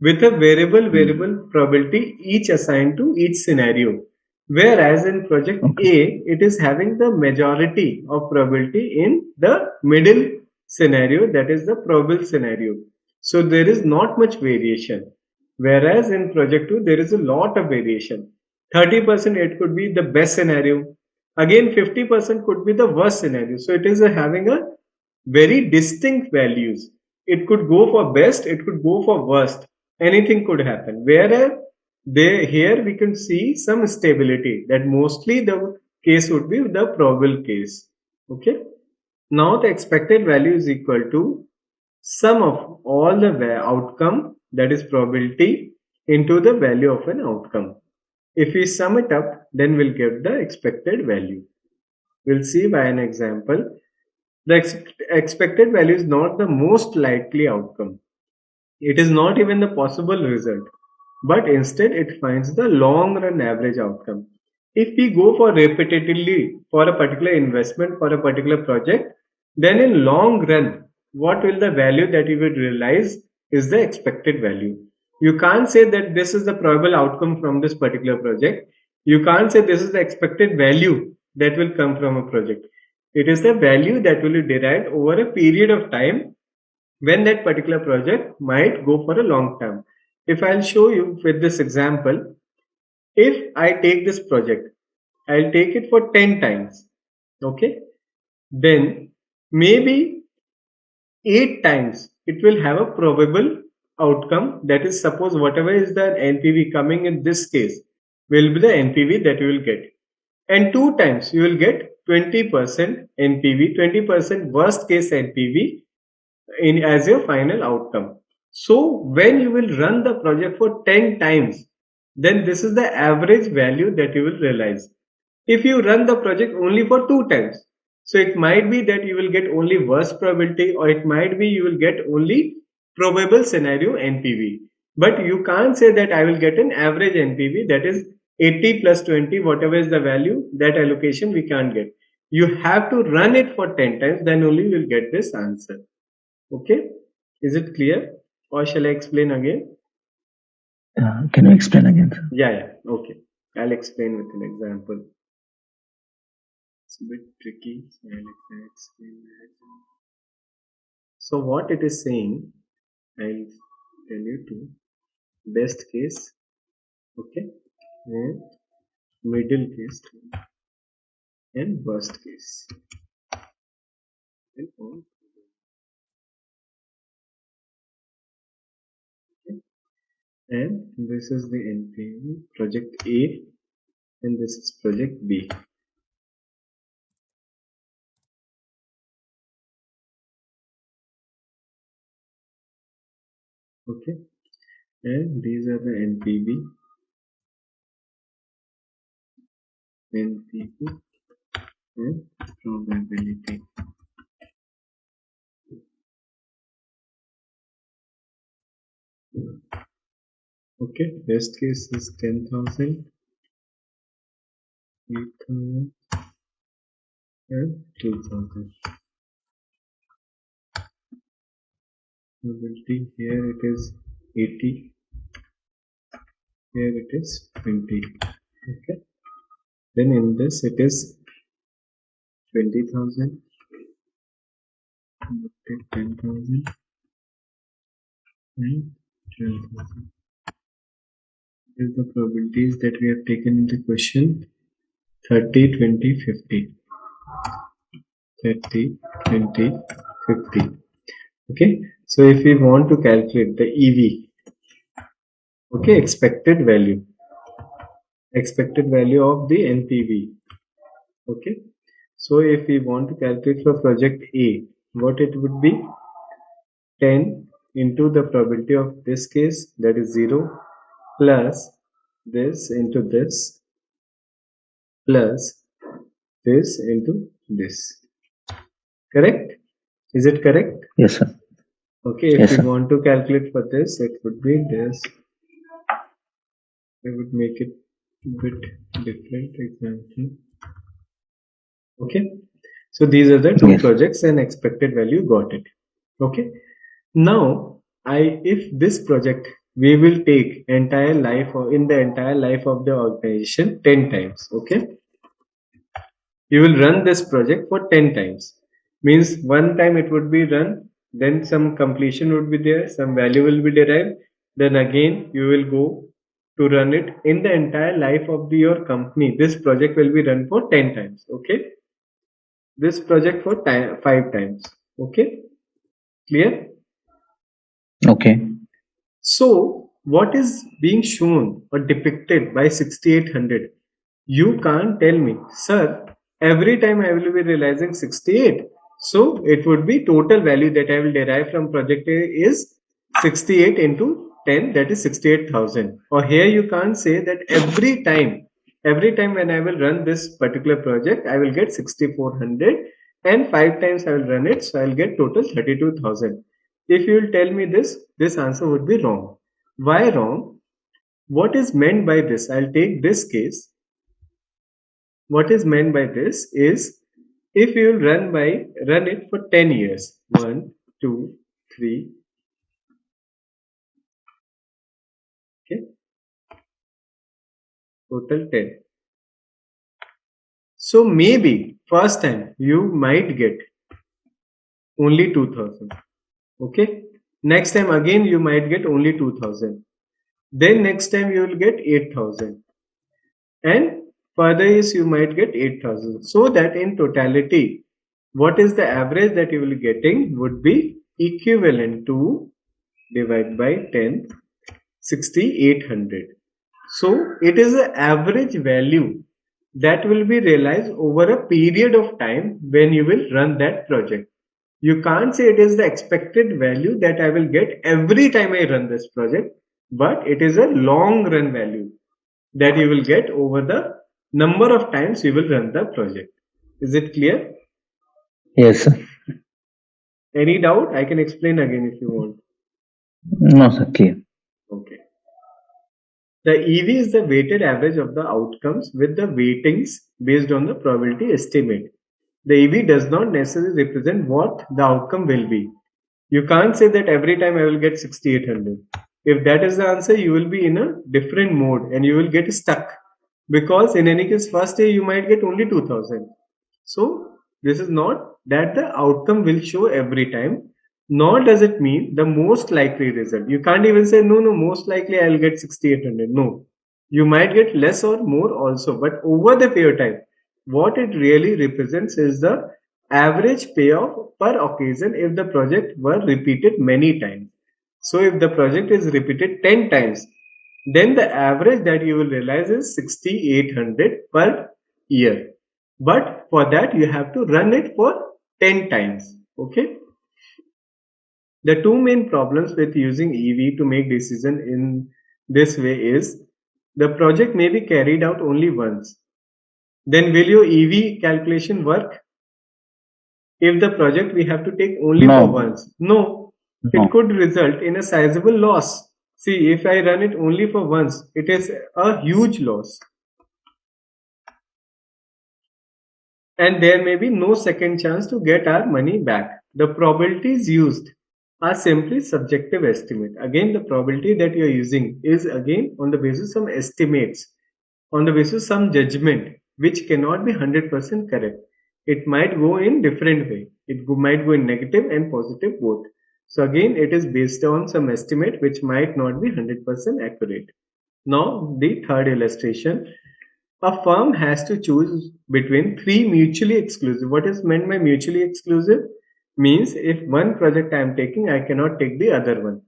with a variable probability each assigned to each scenario. Whereas in project Okay. A, it is having the majority of probability in the middle scenario, that is the probable scenario. So there is not much variation. Whereas in project 2, there is a lot of variation. 30% it could be the best scenario. Again, 50% could be the worst scenario. So it is having a very distinct values. It could go for best, it could go for worst. Anything could happen. Whereas here we can see some stability, that mostly the case would be the probable case. Okay. Now the expected value is equal to sum of all the outcome, that is probability, into the value of an outcome. If we sum it up, then we'll get the expected value. We'll see by an example. The expected value is not the most likely outcome. It is not even the possible result, but instead it finds the long run average outcome. If we go for repetitively for a particular investment for a particular project, then in long run, what will the value that you will realize is the expected value. You can't say that this is the probable outcome from this particular project. You can't say this is the expected value that will come from a project. It is the value that will be derived over a period of time when that particular project might go for a long term. If I'll show you with this example, if I take this project, I'll take it for 10 times. Okay. Then maybe 8 times it will have a probable outcome. That is, suppose whatever is the NPV coming in this case will be the NPV that you will get. And 2 times you will get 20% NPV, 20% worst case NPV in as your final outcome. So when you will run the project for 10 times, then this is the average value that you will realize. If you run the project only for 2 times, so it might be that you will get only worst probability, or it might be you will get only probable scenario NPV. But you can't say that I will get an average NPV, that is 80 plus 20, whatever is the value, that allocation we can't get. You have to run it for 10 times, then only you will get this answer. Okay, is it clear, or shall I explain again? Can you explain again, sir? Yeah, okay. I'll explain with an example. It's a bit tricky, so I'll explain that. So what it is saying, I'll tell you to best case, okay, and middle case, and worst case. And all. Okay. And this is the NPV project A, and this is project B. Okay, and these are the NPV, and probability. Okay, best case is 10,000, 8,000, and 2,000. Probability here it is 80, here it is 20. Okay, then in this it is 20,000, 10,000, and 12,000. These are the probabilities that we have taken in the question: 30, 20, 50. 30, 20, 50. Okay, so if we want to calculate the EV, okay, expected value of the NPV. Okay, so if we want to calculate for project A, what it would be? 10 into the probability of this case, that is 0, plus this into this, plus this into this. Correct? Is it correct? Yes, sir. Okay, if Yes, we sir. want to calculate for this, it would be this. I would make it a bit different example. Okay, so these are the two Yes. projects and expected value, got it. Okay, now if this project we will take entire life, or in the entire life of the organization 10 times. Okay, you will run this project for 10 times, means one time it would be run, then some completion would be there, some value will be derived, then again you will go to run it. In the entire life of your company, this project will be run for 10 times. Okay, this project for 5 times. Okay, clear? Okay. So what is being shown or depicted by 6800? You can't tell me, sir, every time I will be realizing 68. So it would be total value that I will derive from project A is 68 into 10, that is 68,000. Or here you can't say that every time when I will run this particular project, I will get 6400, and 5 times I will run it, so I will get total 32,000. If you will tell me this answer would be wrong. Why wrong? What is meant by this? I'll take this case. What is meant by this is, if you will run it for 10 years, 1, 2, 3, okay, total 10. So maybe first time you might get only 2000. Okay, next time again you might get only 2000. Then next time you will get 8000, and further is you might get 8000. So that in totality, what is the average that you will be getting would be equivalent to divide by 10, 6,800. So it is an average value that will be realized over a period of time when you will run that project. You can't say it is the expected value that I will get every time I run this project, but it is a long run value that you will get over the number of times you will run the project. Is it clear? Yes, sir. Any doubt? I can explain again if you want. No, sir. Clear. Okay. The EV is the weighted average of the outcomes with the weightings based on the probability estimate. The EV does not necessarily represent what the outcome will be. You can't say that every time I will get 6,800. If that is the answer, you will be in a different mode and you will get stuck. Because in any case, first day you might get only 2,000. So this is not that the outcome will show every time, nor does it mean the most likely result. You can't even say, no, most likely I'll get 6,800. No, you might get less or more also, but over the period of time, what it really represents is the average payoff per occasion if the project were repeated many times. So if the project is repeated 10 times, then the average that you will realize is 6,800 per year. But for that you have to run it for 10 times. Okay. The two main problems with using EV to make decision in this way is the project may be carried out only once. Then will your EV calculation work? If the project we have to take only No. for once? No. It could result in a sizable loss. See, if I run it only for once, it is a huge loss. And there may be no second chance to get our money back. The probabilities used are simply subjective estimate. Again, the probability that you are using is again on the basis of some estimates, on the basis of some judgment, which cannot be 100% correct. It might go in different way. It might go in negative and positive both. So again, it is based on some estimate which might not be 100% accurate. Now, the third illustration. A firm has to choose between three mutually exclusive. What is meant by mutually exclusive? Means if one project I am taking, I cannot take the other one.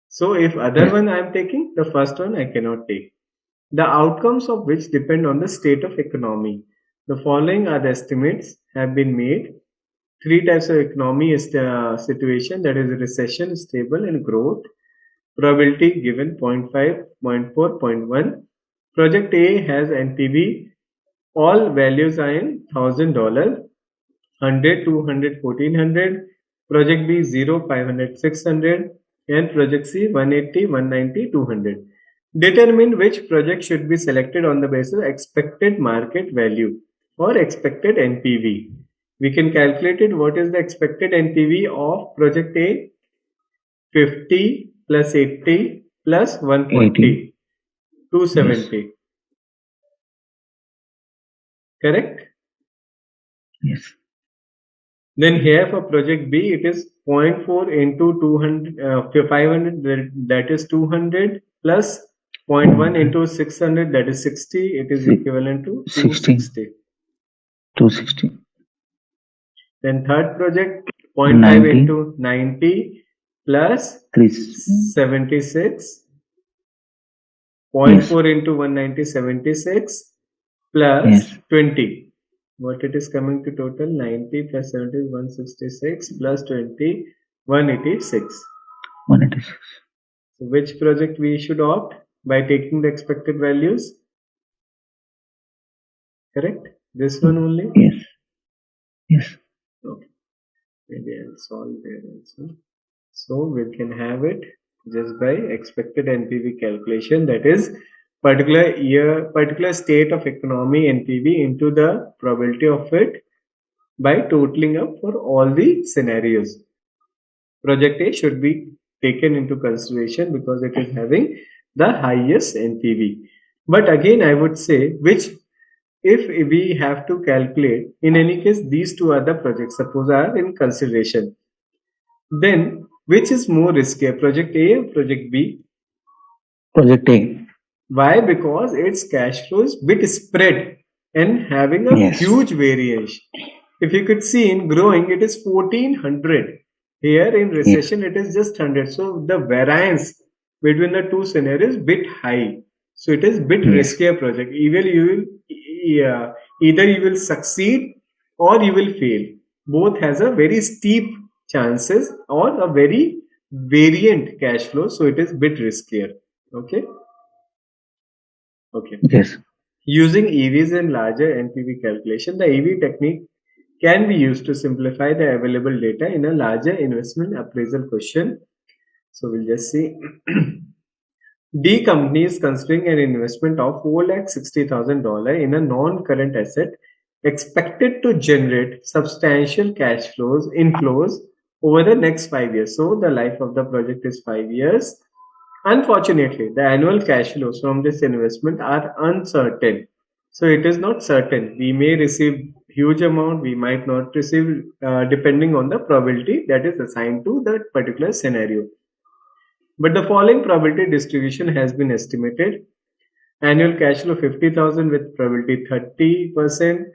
So if other one I am taking, the first one I cannot take. The outcomes of which depend on the state of economy. The following are the estimates have been made. Three types of economy is the situation, that is recession, stable and growth. Probability given 0.5, 0.4, 0.1. Project A has NPV. All values are in $1,000. 100, 200, 1400. Project B 0, 500, 600. And project C 180, 190, 200. Determine which project should be selected on the basis of expected market value or expected NPV. We can calculate it. What is the expected NPV of project A? 50 plus 80 plus 140. 270. Yes. Correct? Yes. Then here for project B, it is 0.4 into 200, 500, that is 200 plus 0.1 into 600, that is 60. It is equivalent to 260. 260. Then third project, 0.5 into 90 plus 76. 0.4 into 190, 76 plus 20. What it is coming to total? 90 plus 70 is 166 plus 20, 186. 186. So which project we should opt by taking the expected values? Correct? This one only? Yes. Yes. Okay. Maybe I'll solve there also. So we can have it just by expected NPV calculation, that is particular year, particular state of economy NPV into the probability of it by totaling up for all the scenarios. Project A should be taken into consideration because it is having the highest NPV. But again, I would say which, if we have to calculate, in any case, these two other projects suppose are in consideration, then which is more risky, project A or project B? Project A. Why? Because its cash flow is bit spread and having a huge variation. If you could see in growing, it is 1400. Here in Yes. recession, it is just 100. So the variance between the two scenarios is bit high. So it is bit Yes. riskier project. Yeah, either you will succeed or you will fail. Both has a very steep chances or a very variant cash flow. So it is bit riskier. Okay. Okay. Yes. Using EVs in larger NPV calculation, the EV technique can be used to simplify the available data in a larger investment appraisal question. So we'll just see. D company is considering an investment of $460,000 in a non-current asset expected to generate substantial cash flows inflows over the next 5 years. So the life of the project is 5 years. Unfortunately, the annual cash flows from this investment are uncertain. So it is not certain. We may receive huge amount, we might not receive, depending on the probability that is assigned to that particular scenario. But the following probability distribution has been estimated. Annual cash flow 50,000 with probability 30%,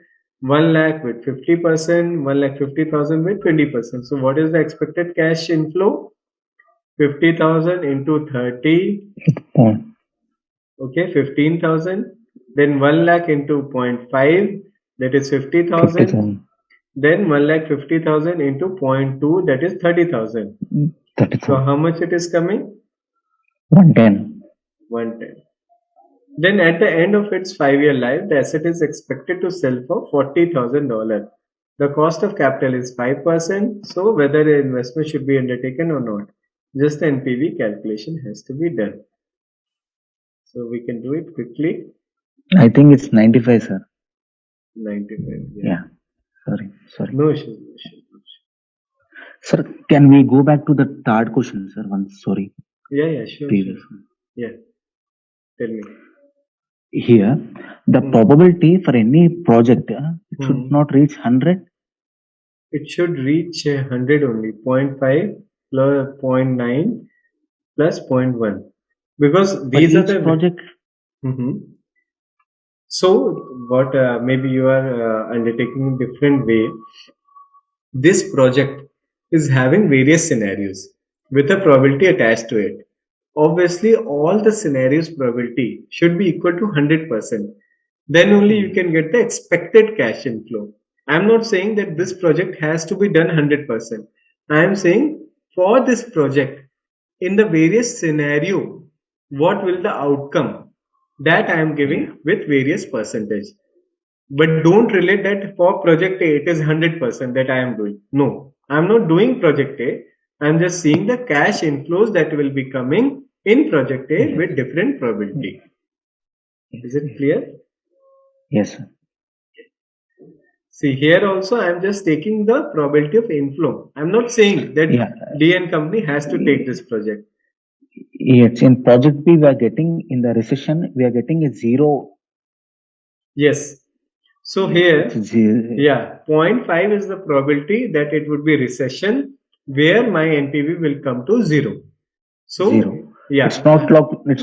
1 lakh with 50%, 1 lakh 50,000 with 20%. So what is the expected cash inflow? 50,000 into 30, Oh, okay, 15,000. Then 1 lakh into 0.5, that is 50,000. 50,000. Then 1 lakh 50,000 into 0.2, that is 30,000. So 30,000. how much it is coming? 110. 110. Then at the end of its 5 year life, the asset is expected to sell for $40,000. The cost of capital is 5%. So whether the investment should be undertaken or not, just the NPV calculation has to be done. So we can do it quickly. I think it's 95, sir. 95. Yeah. Sorry. No issue. No issue. Sir, can we go back to the third question, sir? Once, sorry. Yeah, sure. Previous Sure. one. Yeah. Tell me. Here, the probability for any project it should not reach 100. It should reach 100 only. 0.5 plus 0.9 plus 0.1. Because For these are each the project. So what maybe you are undertaking in different way. This project is having various scenarios with a probability attached to it. Obviously, all the scenarios probability should be equal to 100%. Then only you can get the expected cash inflow. I'm not saying that this project has to be done 100%. I am saying for this project, in the various scenario, what will the outcome that I am giving with various percentage. But don't relate that for project A it is 100% that I am doing. No, I am not doing project A. I am just seeing the cash inflows that will be coming in project A with different probability. Is it clear? Yes, sir. See here also I am just taking the probability of inflow. I am not saying that DN company has to take this project. Yes, in project B we are getting, in the recession we are getting a 0. Yes. So here, 0.5 is the probability that it would be recession where my NPV will come to 0. So 0. yeah, It's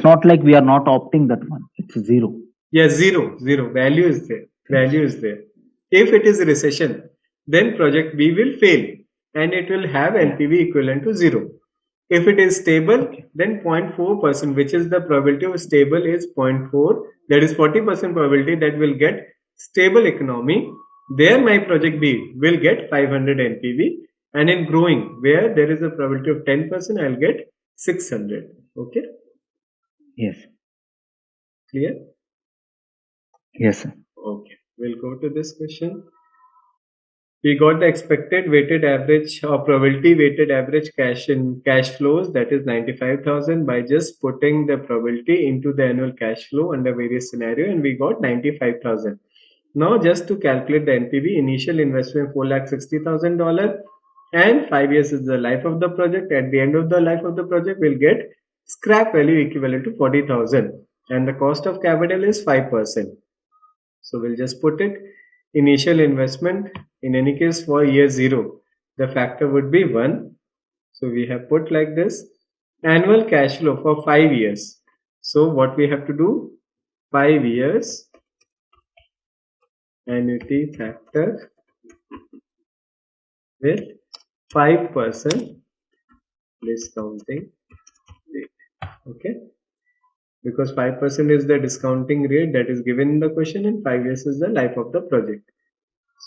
not like we are not opting that one. It's 0. yeah, 0. Value is there. Value is there. If it is recession, then project B will fail and it will have NPV equivalent to 0. If it is stable, then 0.4%, which is the probability of stable is 0.4. That is 40% probability that will get stable economy. There my project B will get 500 NPV, and in growing where there is a probability of 10%, I'll get 600. Okay. Yes. Clear? Yes, sir. Okay. We'll go to this question. We got the expected weighted average or probability weighted average cash flows, that is 95,000, by just putting the probability into the annual cash flow under various scenario, and we got 95,000. Now just to calculate the NPV, initial investment $460,000 and 5 years is the life of the project. At the end of the life of the project we'll get scrap value equivalent to 40,000 and the cost of capital is 5%. So we'll just put it initial investment. In any case, for year 0, the factor would be 1. So we have put like this. Annual cash flow for 5 years. So what we have to do? 5 years annuity factor with 5% discounting rate. Okay, because 5% is the discounting rate that is given in the question, and 5 years is the life of the project.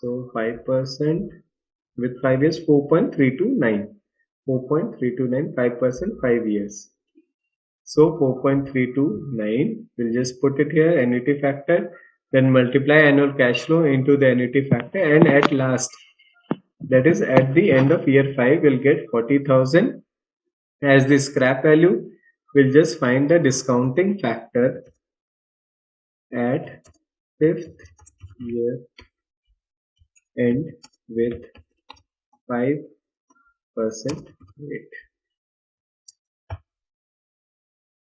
So 5% with 5 years, 4.329. 4.329, 5%, 5 years. So 4.329, we'll just put it here, annuity factor, then multiply annual cash flow into the annuity factor, and at last, that is at the end of year 5, we'll get 40,000 as the scrap value. We'll just find the discounting factor at 5th year end with 5% rate.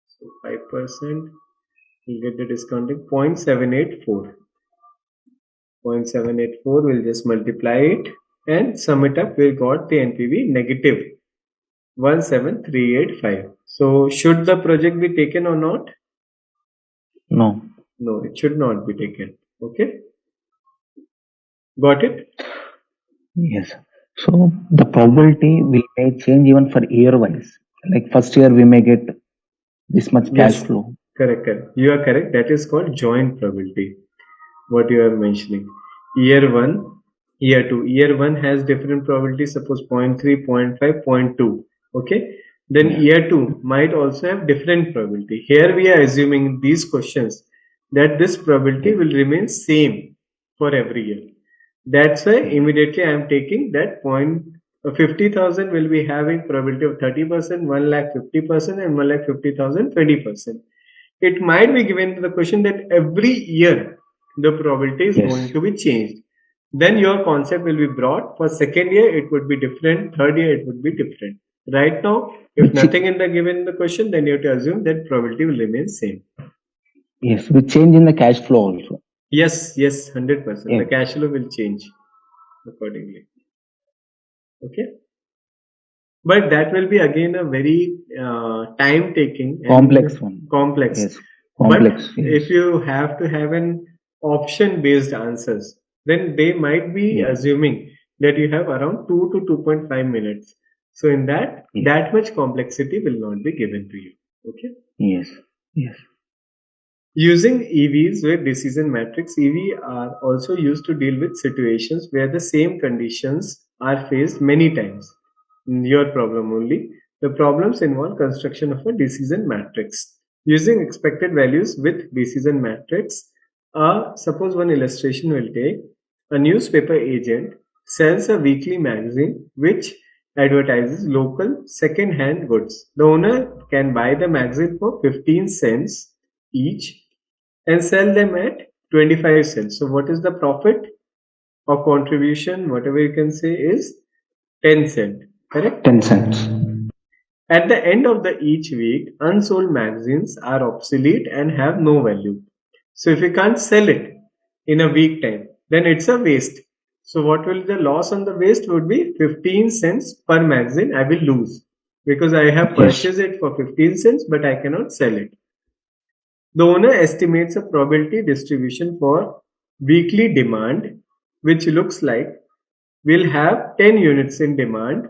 So 5%, we'll get the discounting 0.784. 0.784, we'll just multiply it and sum it up. We got the NPV negative 17385. So should the project be taken or not? No. No, it should not be taken. Okay. Got it? Yes. So the probability may change even for year wise. Like first year we may get this much cash Yes. flow. Correct. You are correct. That is called joint probability. What you are mentioning. Year 1, year 2. Year 1 has different probability, suppose 0.3, 0.5, 0.2. Okay. Then Yeah. year 2 might also have different probability. Here we are assuming these questions that this probability will remain same for every year. That's why immediately I am taking that point. 50,000 will be having probability of 30%, 1 lakh 50%, and 1 lakh 50,000 20%. It might be given to the question that every year the probability is going to be changed. Then your concept will be brought. For second year, it would be different. Third year, it would be different. Right now, if nothing in the given the question, then you have to assume that probability will remain same. Yes, we change in the cash flow also. Yes, 100%. The cash flow will change accordingly. Okay. But that will be again a very time-taking, complex one. Complex. Yes. Complex. But if you have to have an option-based answers, then they might be assuming that you have around 2 to 2.5 minutes. So in that, that much complexity will not be given to you. Okay. Yes. Using EVs with decision matrix, EV are also used to deal with situations where the same conditions are faced many times. Your problem only. The problems involve construction of a decision matrix. Using expected values with decision matrix, suppose one illustration will take a newspaper agent sells a weekly magazine which advertises local second-hand goods. The owner can buy the magazine for 15 cents each and sell them at 25 cents. So what is the profit or contribution, whatever you can say, is 10 cents. Correct? 10 cents. At the end of the each week, unsold magazines are obsolete and have no value. So if you can't sell it in a week time, then it's a waste. So what will the loss on the waste would be 15 cents per magazine I will lose because I have purchased it for 15 cents but I cannot sell it. The owner estimates a probability distribution for weekly demand which looks like we'll have 10 units in demand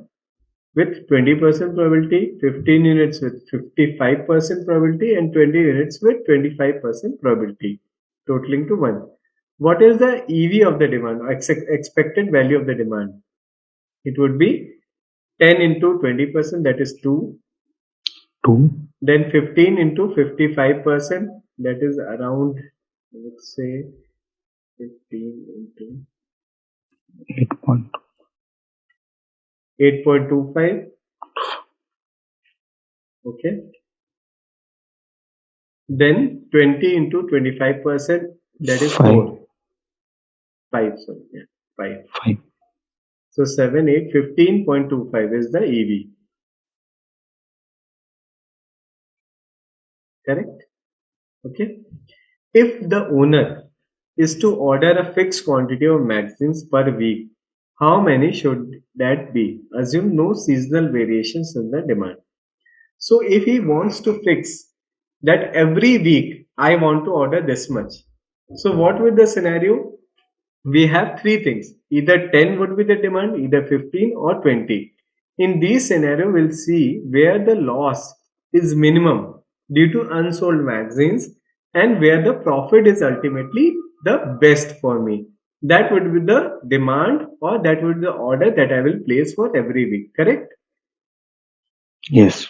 with 20% probability, 15 units with 55% probability, and 20 units with 25% probability, totaling to 1. What is the EV of the demand, or expected value of the demand? It would be 10 into 20%, that is 2. 2. Then 15 into 55%, that is around, let's say, 15 into 8.25. Okay. Then 20 into 25%, that is 4. 5, sorry. Yeah, 5. So 7, 8, 15.25 is the EV. Correct? Okay. If the owner is to order a fixed quantity of magazines per week, how many should that be? Assume no seasonal variations in the demand. So if he wants to fix that every week I want to order this much. So what would the scenario? we have three things. Either 10 would be the demand, either 15 or 20. In these scenario, we'll see where the loss is minimum due to unsold magazines and where the profit is ultimately the best for me. That would be the demand or that would be the order that I will place for every week, correct? Yes.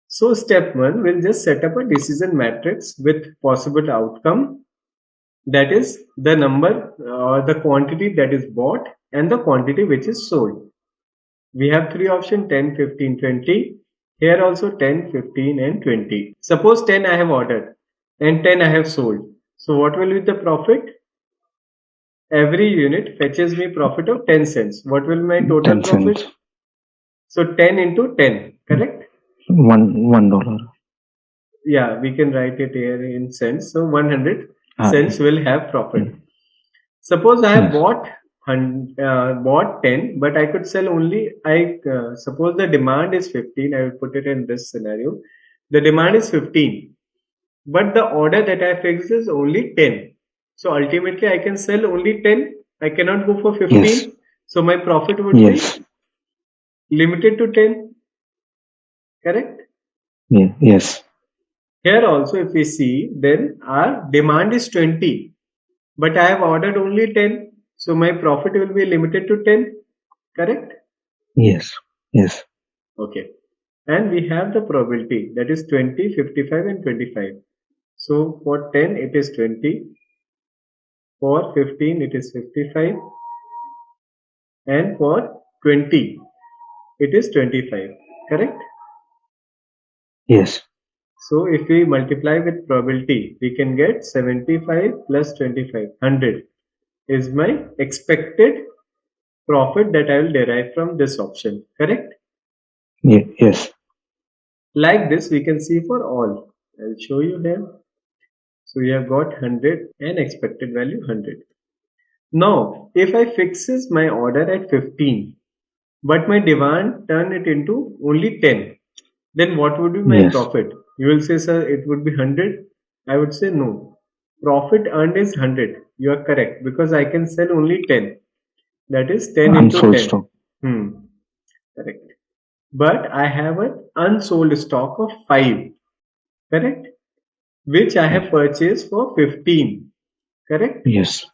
So step 1, we'll just set up a decision matrix with possible outcome, that is the number or the quantity that is bought and the quantity which is sold. We have three options: 10, 15, 20. Here also 10, 15 and 20. Suppose 10 I have ordered and 10 I have sold. So what will be the profit? Every unit fetches me profit of 10 cents. What will be my total 10 profit? cents. So 10 into 10, correct? $1. Yeah, we can write it here in cents. So 100 Ah, cents will have profit. yes. Suppose I have Yes. bought 10, but I could sell only. Suppose the demand is 15. I will put it in this scenario. The demand is 15, but the order that I fixed is only 10. So ultimately, I can sell only 10. I cannot go for Yes. 15. So my profit would Yes. be limited to 10. Correct? Yes. Here also, if we see, then our demand is 20, but I have ordered only 10. So my profit will be limited to 10. Correct? Yes. Yes. Okay. And we have the probability, that is 20, 55 and 25. So for 10 it is 20, for 15 it is 55 and for 20 it is 25. Correct? Yes. So if we multiply with probability, we can get 75 plus 25, 100 is my expected profit that I will derive from this option. Correct? Yes. Like this we can see for all. I'll show you here. So we have got 100 and expected value 100. Now, if I fixes my order at 15, but my demand turn it into only 10, then what would be my Yes. profit? You will say, sir, it would be 100. I would say no. Profit earned is 100. You are correct because I can sell only 10. That is 10 into Unsold 10. stock. Correct. But I have an unsold stock of 5. Correct? Which I have Yes. purchased for 15. Correct? Yes.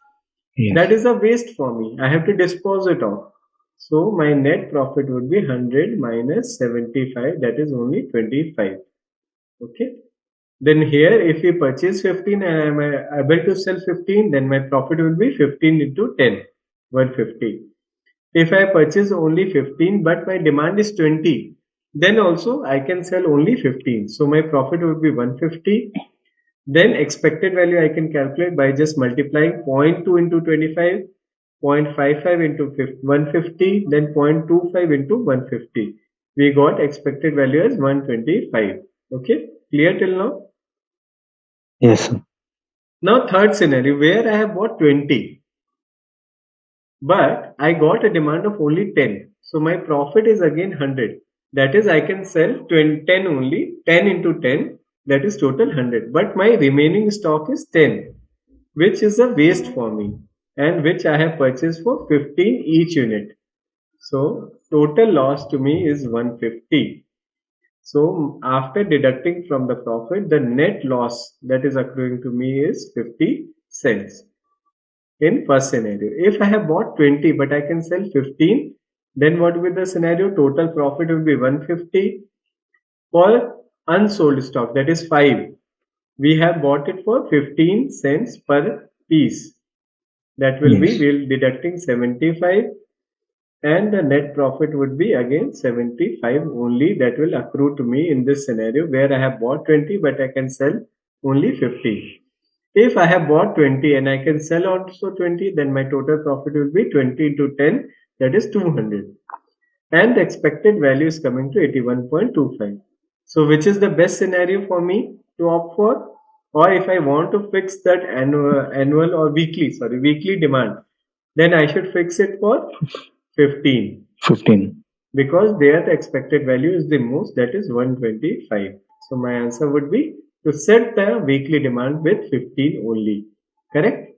Yes. That is a waste for me. I have to dispose it off. So my net profit would be 100 minus 75, that is only 25. Okay. Then here, if we purchase 15 and I am able to sell 15, then my profit will be 15 into 10, 150. If I purchase only 15 but my demand is 20, then also I can sell only 15. So my profit would be 150. Then expected value I can calculate by just multiplying zero point 0.2 into 25, 0.55 into 150, then 0.25 into 150. We got expected value as 125. Okay, clear till now? Yes. Now third scenario where I have bought 20, but I got a demand of only 10. So my profit is again 100. That is I can sell 20, 10 only, 10 into 10, that is total 100. But my remaining stock is 10, which is a waste for me and which I have purchased for 15 each unit. So total loss to me is 150. So after deducting from the profit, the net loss that is accruing to me is 50 cents in first scenario. If I have bought 20 but I can sell 15, then what will be the scenario? Total profit will be 150. For unsold stock, that is 5, we have bought it for 15 cents per piece. That will be, Yes. we'll deducting 75 and the net profit would be again 75 only, that will accrue to me in this scenario where I have bought 20 but I can sell only 15. If I have bought 20 and I can sell also 20, then my total profit will be 20 into 10, that is 200. And the expected value is coming to 81.25. So which is the best scenario for me to opt for? Or if I want to fix that annual or weekly demand, then I should fix it for 15 15. because there the expected value is the most, that is 125. So my answer would be to set the weekly demand with 15 only. Correct?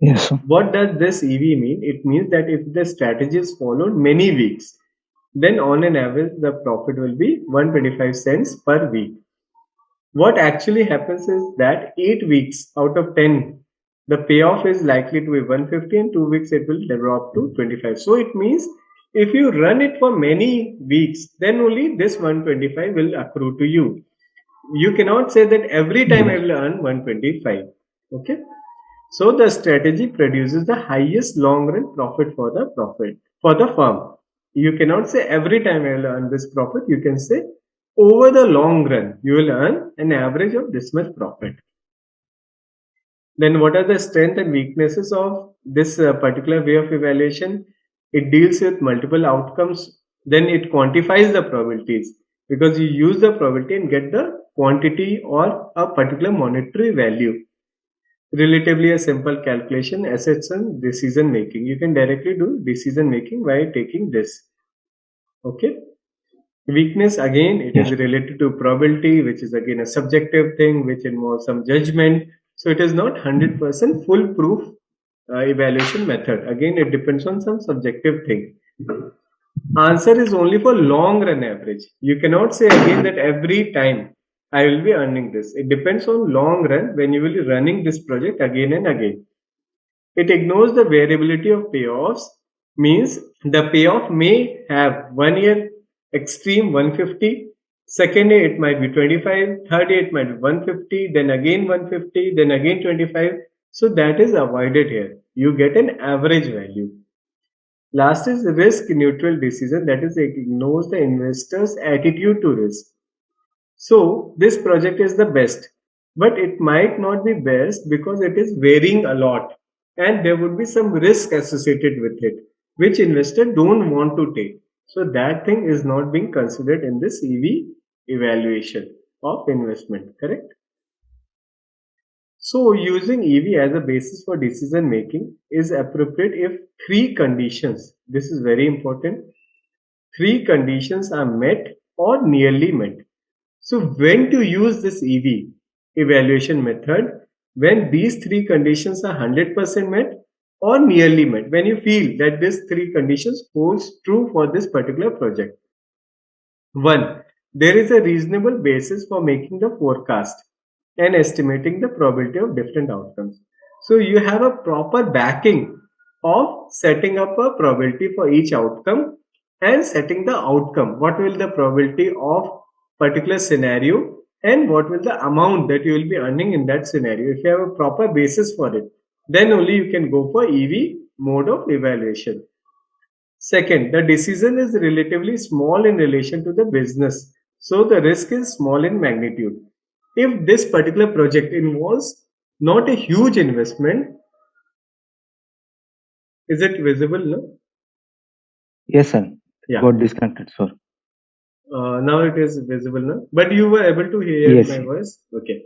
Yes, sir. What does this EV mean? It means that if the strategy is followed many weeks, then on an average the profit will be 125 cents per week. What actually happens is that 8 weeks out of 10, the payoff is likely to be 150, and 2 weeks it will drop to 25. So it means if you run it for many weeks, then only this 125 will accrue to you. You cannot say that every time I Yes. will earn 125. Okay. So the strategy produces the highest long run profit for the firm. You cannot say every time I will earn this profit. You can say over the long run you will earn an average of this much profit. Then what are the strengths and weaknesses of this particular way of evaluation? It deals with multiple outcomes. Then it quantifies the probabilities because you use the probability and get the quantity or a particular monetary value. Relatively a simple calculation, assets and decision making. You can directly do decision making by taking this. Okay. Weakness again, it is Yes. related to probability, which is again a subjective thing which involves some judgment. So it is not 100% foolproof evaluation method. Again, it depends on some subjective thing. Answer is only for long run average. You cannot say again that every time I will be earning this. It depends on long run when you will be running this project again and again. It ignores the variability of payoffs, means the payoff may have 1 year extreme 150, second year it might be 25, third year it might be 150, then again 150, then again 25. So that is avoided here. You get an average value. Last is risk neutral decision, that is, it ignores the investor's attitude to risk. So this project is the best, but it might not be best because it is varying a lot and there would be some risk associated with it, which investor don't want to take. So that thing is not being considered in this EV evaluation of investment, correct? So using EV as a basis for decision making is appropriate if three conditions, this is very important, three conditions are met or nearly met. So when to use this EV evaluation method? When these three conditions are 100% met or nearly met. When you feel that these three conditions holds true for this particular project. One, there is a reasonable basis for making the forecast and estimating the probability of different outcomes. So you have a proper backing of setting up a probability for each outcome and setting the outcome. What will the probability of particular scenario and what will the amount that you will be earning in that scenario. If you have a proper basis for it, then only you can go for EV mode of evaluation. Second, the decision is relatively small in relation to the business, so the risk is small in magnitude. If this particular project involves not a huge investment, is it visible? No? Yes, sir. Yeah. Got disconnected, sir. Now it is visible now. But you were able to hear Yes. my voice? Okay.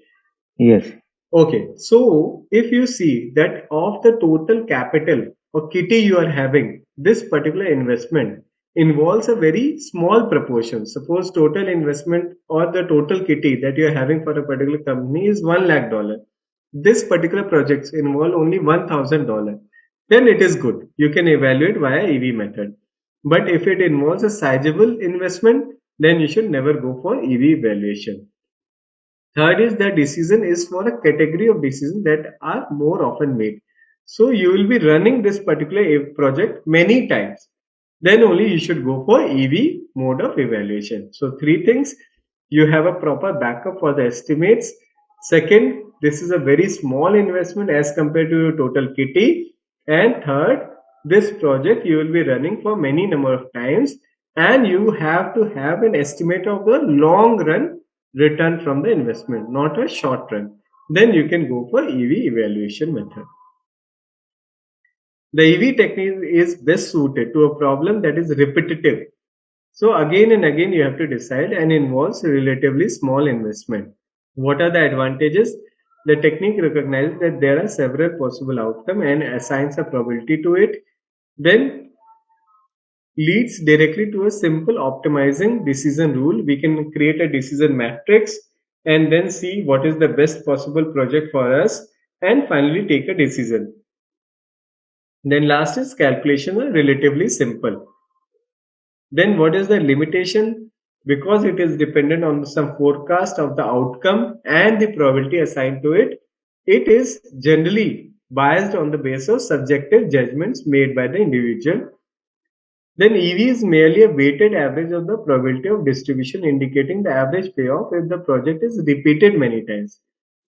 Yes. Okay, so if you see that of the total capital or kitty you are having, this particular investment involves a very small proportion. Suppose total investment or the total kitty that you are having for a particular company is $1 lakh. This particular projects involve only $1,000. Then it is good. You can evaluate via EV method. But if it involves a sizable investment, then you should never go for EV evaluation. Third is the decision is for a category of decisions that are more often made. So you will be running this particular project many times. Then only you should go for EV mode of evaluation. So three things, you have a proper backup for the estimates. Second, this is a very small investment as compared to your total kitty. And third, this project you will be running for many number of times and you have to have an estimate of the long run return from the investment, not a short run. Then you can go for EV evaluation method. The EV technique is best suited to a problem that is repetitive. So again and again you have to decide and involves relatively small investment. What are the advantages? The technique recognizes that there are several possible outcomes and assigns a probability to it. Then leads directly to a simple optimizing decision rule. We can create a decision matrix and then see what is the best possible project for us and finally take a decision. Then last is calculation are relatively simple. Then what is the limitation? Because it is dependent on some forecast of the outcome and the probability assigned to it, it is generally biased on the basis of subjective judgments made by the individual. Then EV is merely a weighted average of the probability of distribution indicating the average payoff if the project is repeated many times.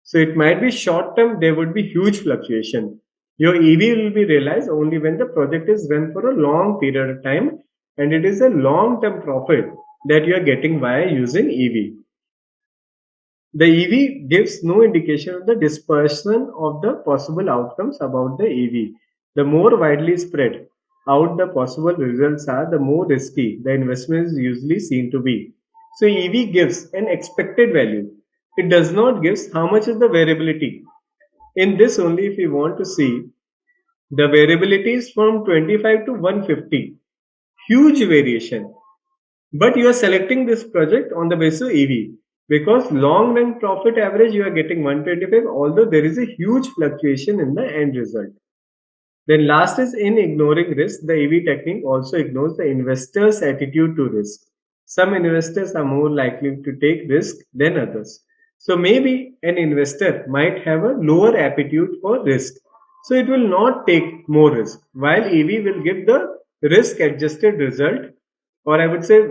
So it might be short term, there would be huge fluctuation. Your EV will be realized only when the project is run for a long period of time and it is a long term profit that you are getting via using EV. The EV gives no indication of the dispersion of the possible outcomes about the EV. The more widely spread out the possible results are, the more risky the investment is usually seen to be. So EV gives an expected value. It does not give how much is the variability. In this only if you want to see the variability is from 25 to 150. Huge variation. But you are selecting this project on the basis of EV because long run profit average you are getting 125, although there is a huge fluctuation in the end result. Then last is in ignoring risk, the EV technique also ignores the investor's attitude to risk. Some investors are more likely to take risk than others. So maybe an investor might have a lower aptitude for risk. So it will not take more risk, while EV will give the risk adjusted result, or I would say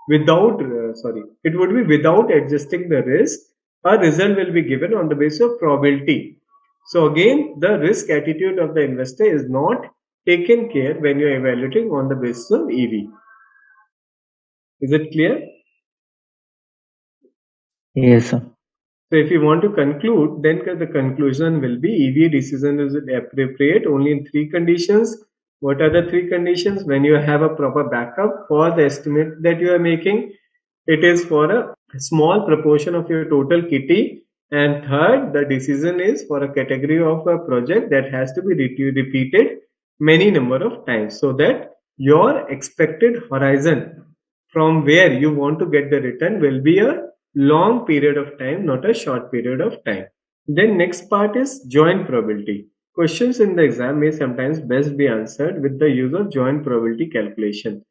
it would be without adjusting the risk, a result will be given on the basis of probability. So again, the risk attitude of the investor is not taken care when you are evaluating on the basis of EV. Is it clear? Yes, sir. So if you want to conclude, then the conclusion will be EV decision is appropriate only in three conditions. What are the three conditions? When you have a proper backup for the estimate that you are making, it is for a small proportion of your total kitty. And third, the decision is for a category of a project that has to be repeated many number of times so that your expected horizon from where you want to get the return will be a long period of time, not a short period of time. Then next part is joint probability. Questions in the exam may sometimes best be answered with the use of joint probability calculation.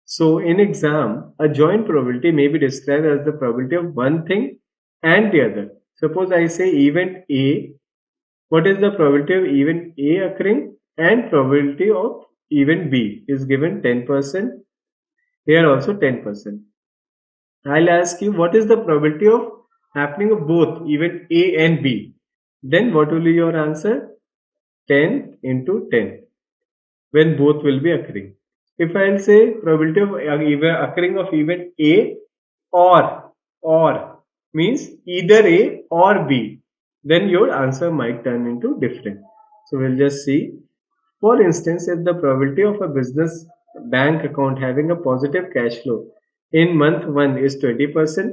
So in exam, a joint probability may be described as the probability of one thing and the other. Suppose I say event A, what is the probability of event A occurring and probability of event B is given 10%. Here also 10%. I'll ask you what is the probability of happening of both event A and B. Then what will be your answer? 10 into 10 when both will be occurring. If I'll say probability of occurring of event A or means either A or B, then your answer might turn into different. So we'll just see. For instance, if the probability of a business bank account having a positive cash flow in month 1 is 20%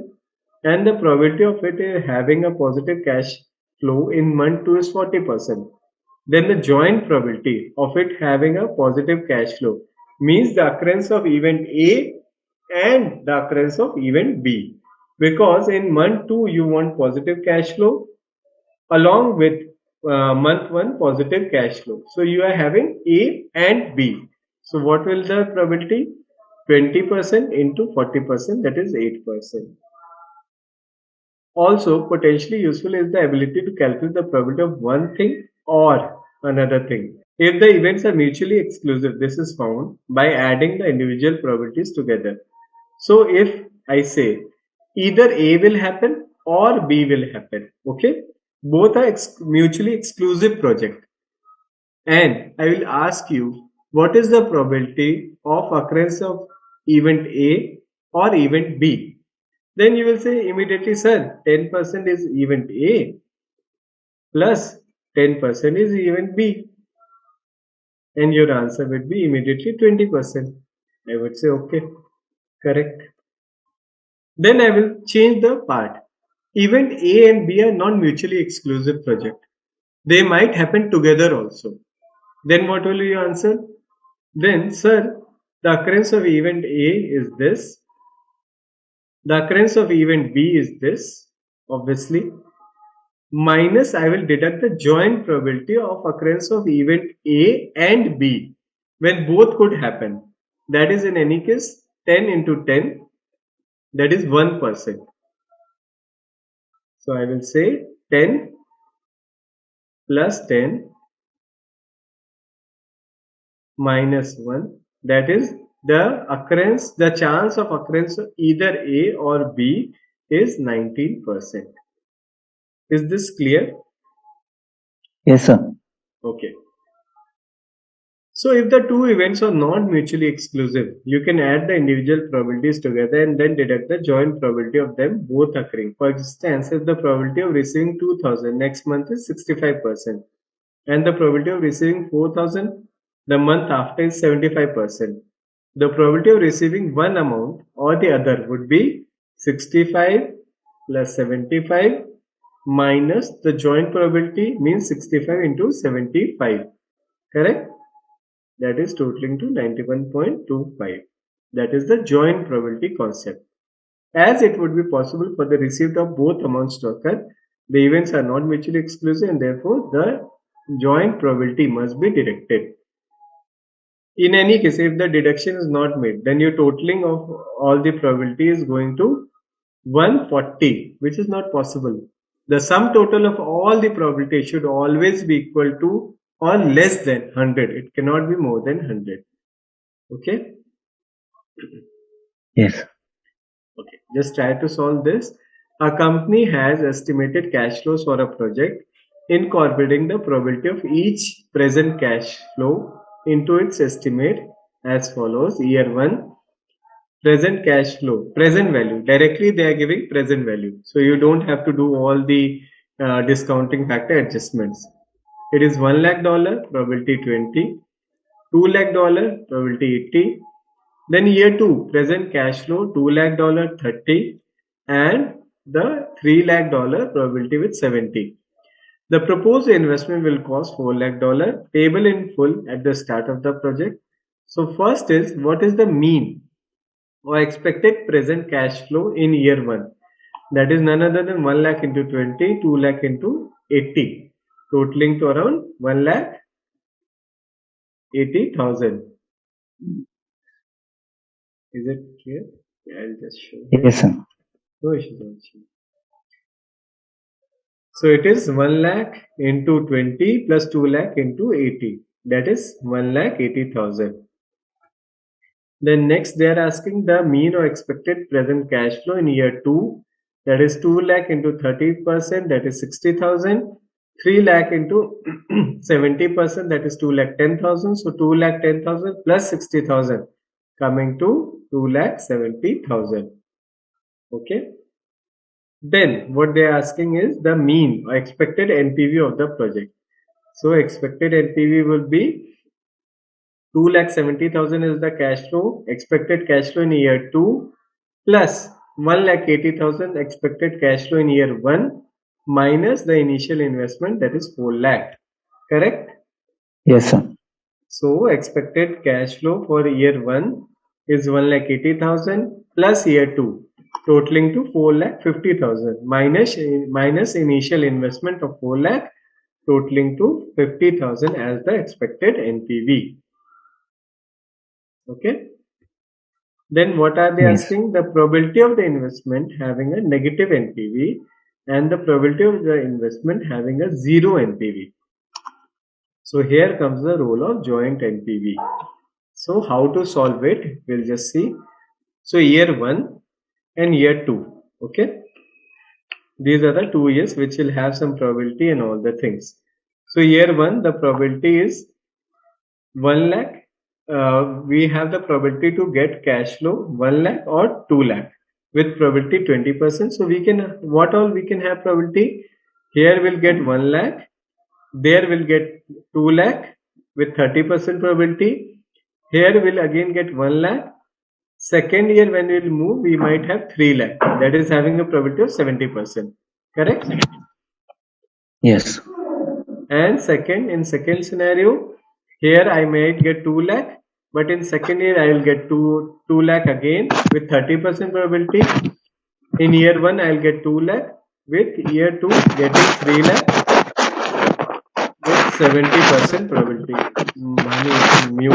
and the probability of it having a positive cash flow in month 2 is 40%, then the joint probability of it having a positive cash flow means the occurrence of event A and the occurrence of event B. Because in month 2 you want positive cash flow along with month 1 positive cash flow. So you are having A and B. So what will the probability? 20% into 40%, that is 8%. Also, potentially useful is the ability to calculate the probability of one thing or another thing. If the events are mutually exclusive, this is found by adding the individual probabilities together. So if I say either A will happen or B will happen, okay? Both are mutually exclusive project. And I will ask you, what is the probability of occurrence of event A or event B? Then you will say immediately, sir, 10% is event A plus 10% is event B. And your answer would be immediately 20%. I would say, okay, correct. Then I will change the part. Event A and B are not mutually exclusive project. They might happen together also. Then what will you answer? Then, sir, the occurrence of event A is this. The occurrence of event B is this, obviously. minus I will deduct the joint probability of occurrence of event A and B when both could happen. That is in any case 10 into 10, that is 1%. So I will say 10 plus 10 minus 1, that is the chance of occurrence of either A or B is 19%. Is this clear? Yes, sir. Okay. So if the two events are not mutually exclusive, you can add the individual probabilities together and then deduct the joint probability of them both occurring. For instance, if the probability of receiving 2000 next month is 65% and the probability of receiving 4000 the month after is 75%, the probability of receiving one amount or the other would be 65 plus 75 minus the joint probability, means 65 into 75. Correct? That is totaling to 91.25. That is the joint probability concept. As it would be possible for the receipt of both amounts to occur, the events are not mutually exclusive and therefore the joint probability must be deducted. In any case, if the deduction is not made, then your totaling of all the probability is going to 140, which is not possible. The sum total of all the probability should always be equal to or less than 100. It cannot be more than 100. Okay? Yes. Okay, just try to solve this. A company has estimated cash flows for a project, incorporating the probability of each present cash flow into its estimate as follows. Year 1, present cash flow, present value. Directly they are giving present value. So you don't have to do all the discounting factor adjustments. It is $1 lakh, probability 20, $2 lakh, probability 80. Then year 2, present cash flow, $2 lakh, 30, and the $3 lakh probability with 70. The proposed investment will cost $4 lakh, payable in full at the start of the project. So first is, what is the mean or expected present cash flow in year 1? That is none other than 1 lakh into 20, 2 lakh into 80, totaling to around 1 lakh 80,000. Is it clear? Yeah, I'll just show. Yes, sir. No issues also. So it is 1 lakh into 20 plus 2 lakh into 80. That is 1 lakh 80,000. Then next they are asking the mean or expected present cash flow in year 2. That is 2 lakh into 30%, that is 60,000. 3 lakh into 70%, that is 2 lakh 10,000. So 2 lakh 10,000 plus 60,000 coming to 2 lakh 70,000. Okay. Then what they are asking is the mean or expected NPV of the project. So expected NPV will be 2,70,000 is the cash flow, expected cash flow in year 2 plus 1,80,000 expected cash flow in year 1 minus the initial investment, that is 4 lakh. Correct? Yes, sir. So expected cash flow for year 1 is 1,80,000 plus year 2 totaling to 4,50,000 minus initial investment of 4 lakh totaling to 50,000 as the expected NPV. Okay. Then what are they Yes. asking? The probability of the investment having a negative NPV and the probability of the investment having a zero NPV. So here comes the role of joint NPV. So how to solve it? We'll just see. So year 1 and year 2. Okay. These are the 2 years which will have some probability and all the things. So year 1, the probability is 1 lakh. We have the probability to get cash flow 1 lakh or 2 lakh with probability 20%. So we can, what all we can have probability? Here we'll get 1 lakh. There we'll get 2 lakh with 30% probability. Here we'll again get 1 lakh. Second year when we'll move, we might have 3 lakh. That is having a probability of 70%. Correct? Yes. And in second scenario, here I might get 2 lakh, but in second year I will get 2 lakh again with 30% probability. In year 1 I will get 2 lakh. with year 2 getting 3 lakh with 70% probability. Money mute.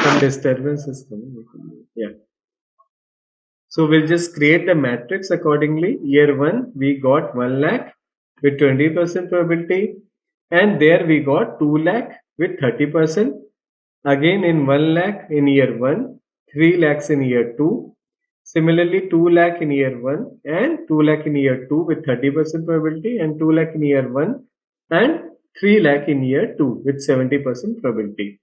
Some disturbance is coming. Yeah. So we'll just create the matrix accordingly. Year 1 we got 1 lakh with 20% probability, and there we got 2 lakh with 30%. Again in 1 lakh in year 1, 3 lakhs in year 2. Similarly 2 lakh in year 1 and 2 lakh in year 2 with 30% probability, and 2 lakh in year 1 and 3 lakh in year 2 with 70% probability.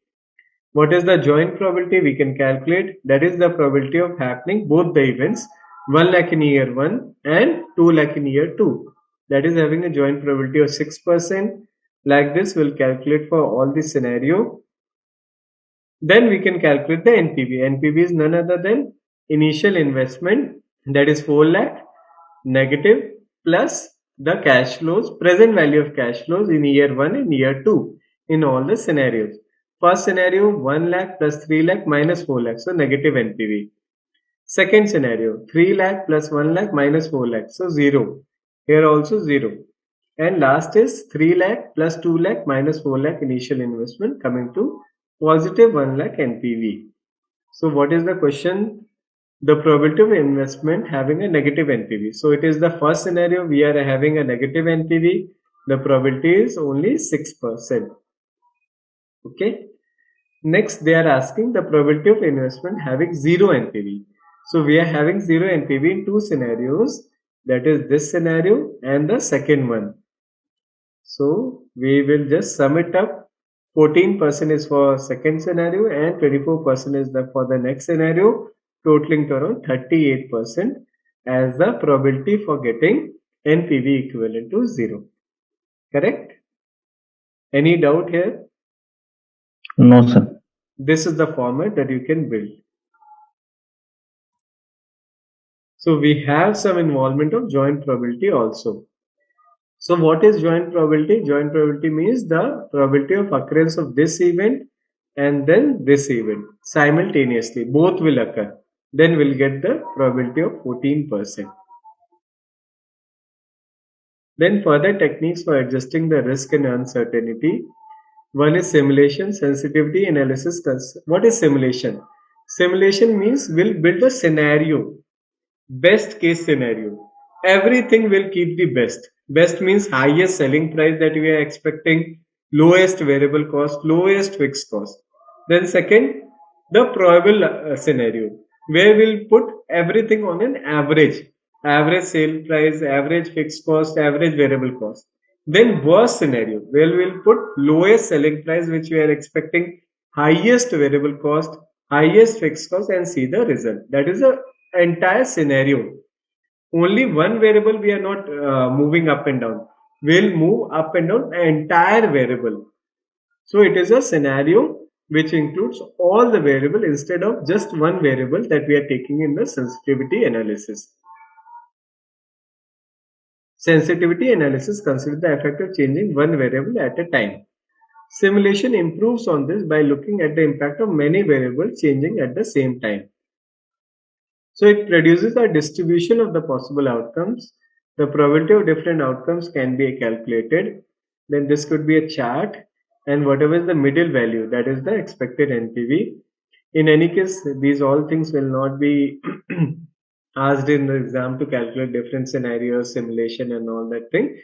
What is the joint probability? We can calculate. That is the probability of happening both the events, 1 lakh in year 1 and 2 lakh in year 2. That is having a joint probability of 6%. Like this, we'll calculate for all the scenario. Then we can calculate the NPV. NPV is none other than initial investment, that is 4 lakh negative plus the cash flows, present value of cash flows in year 1 and year 2 in all the scenarios. First scenario 1 lakh plus 3 lakh minus 4 lakh, so negative NPV. Second scenario 3 lakh plus 1 lakh minus 4 lakh, so 0. Here also 0. And last is 3 lakh plus 2 lakh minus 4 lakh initial investment, coming to positive 1 lakh NPV. So what is the question? The probability of investment having a negative NPV. So it is the first scenario we are having a negative NPV. The probability is only 6%. Okay. Next, they are asking the probability of investment having 0 NPV. So we are having 0 NPV in two scenarios. That is this scenario and the second one. So we will just sum it up. 14% is for second scenario and 24% is for the next scenario, totaling to around 38% as the probability for getting NPV equivalent to 0. Correct? Any doubt here? No, sir. This is the format that you can build. So we have some involvement of joint probability also. So what is joint probability? Joint probability means the probability of occurrence of this event and then this event simultaneously. Both will occur. Then we'll get the probability of 14%. Then further techniques for adjusting the risk and uncertainty. One is simulation, sensitivity, analysis. What is simulation? Simulation means we'll build a scenario, best case scenario. Everything will keep the best. Best means highest selling price that we are expecting, lowest variable cost, lowest fixed cost. Then second, the probable scenario, where we'll put everything on an average. Average sale price, average fixed cost, average variable cost. Then worst scenario, where we'll put lowest selling price which we are expecting, highest variable cost, highest fixed cost, and see the result. That is the entire scenario. Only one variable we are not moving up and down. We'll move up and down the entire variable. So it is a scenario which includes all the variable instead of just one variable that we are taking in the sensitivity analysis. Sensitivity analysis considers the effect of changing one variable at a time. Simulation improves on this by looking at the impact of many variables changing at the same time. So it produces a distribution of the possible outcomes. The probability of different outcomes can be calculated. Then this could be a chart, and whatever is the middle value, that is the expected NPV. In any case, these all things will not be asked in the exam to calculate different scenarios, simulation and all that thing.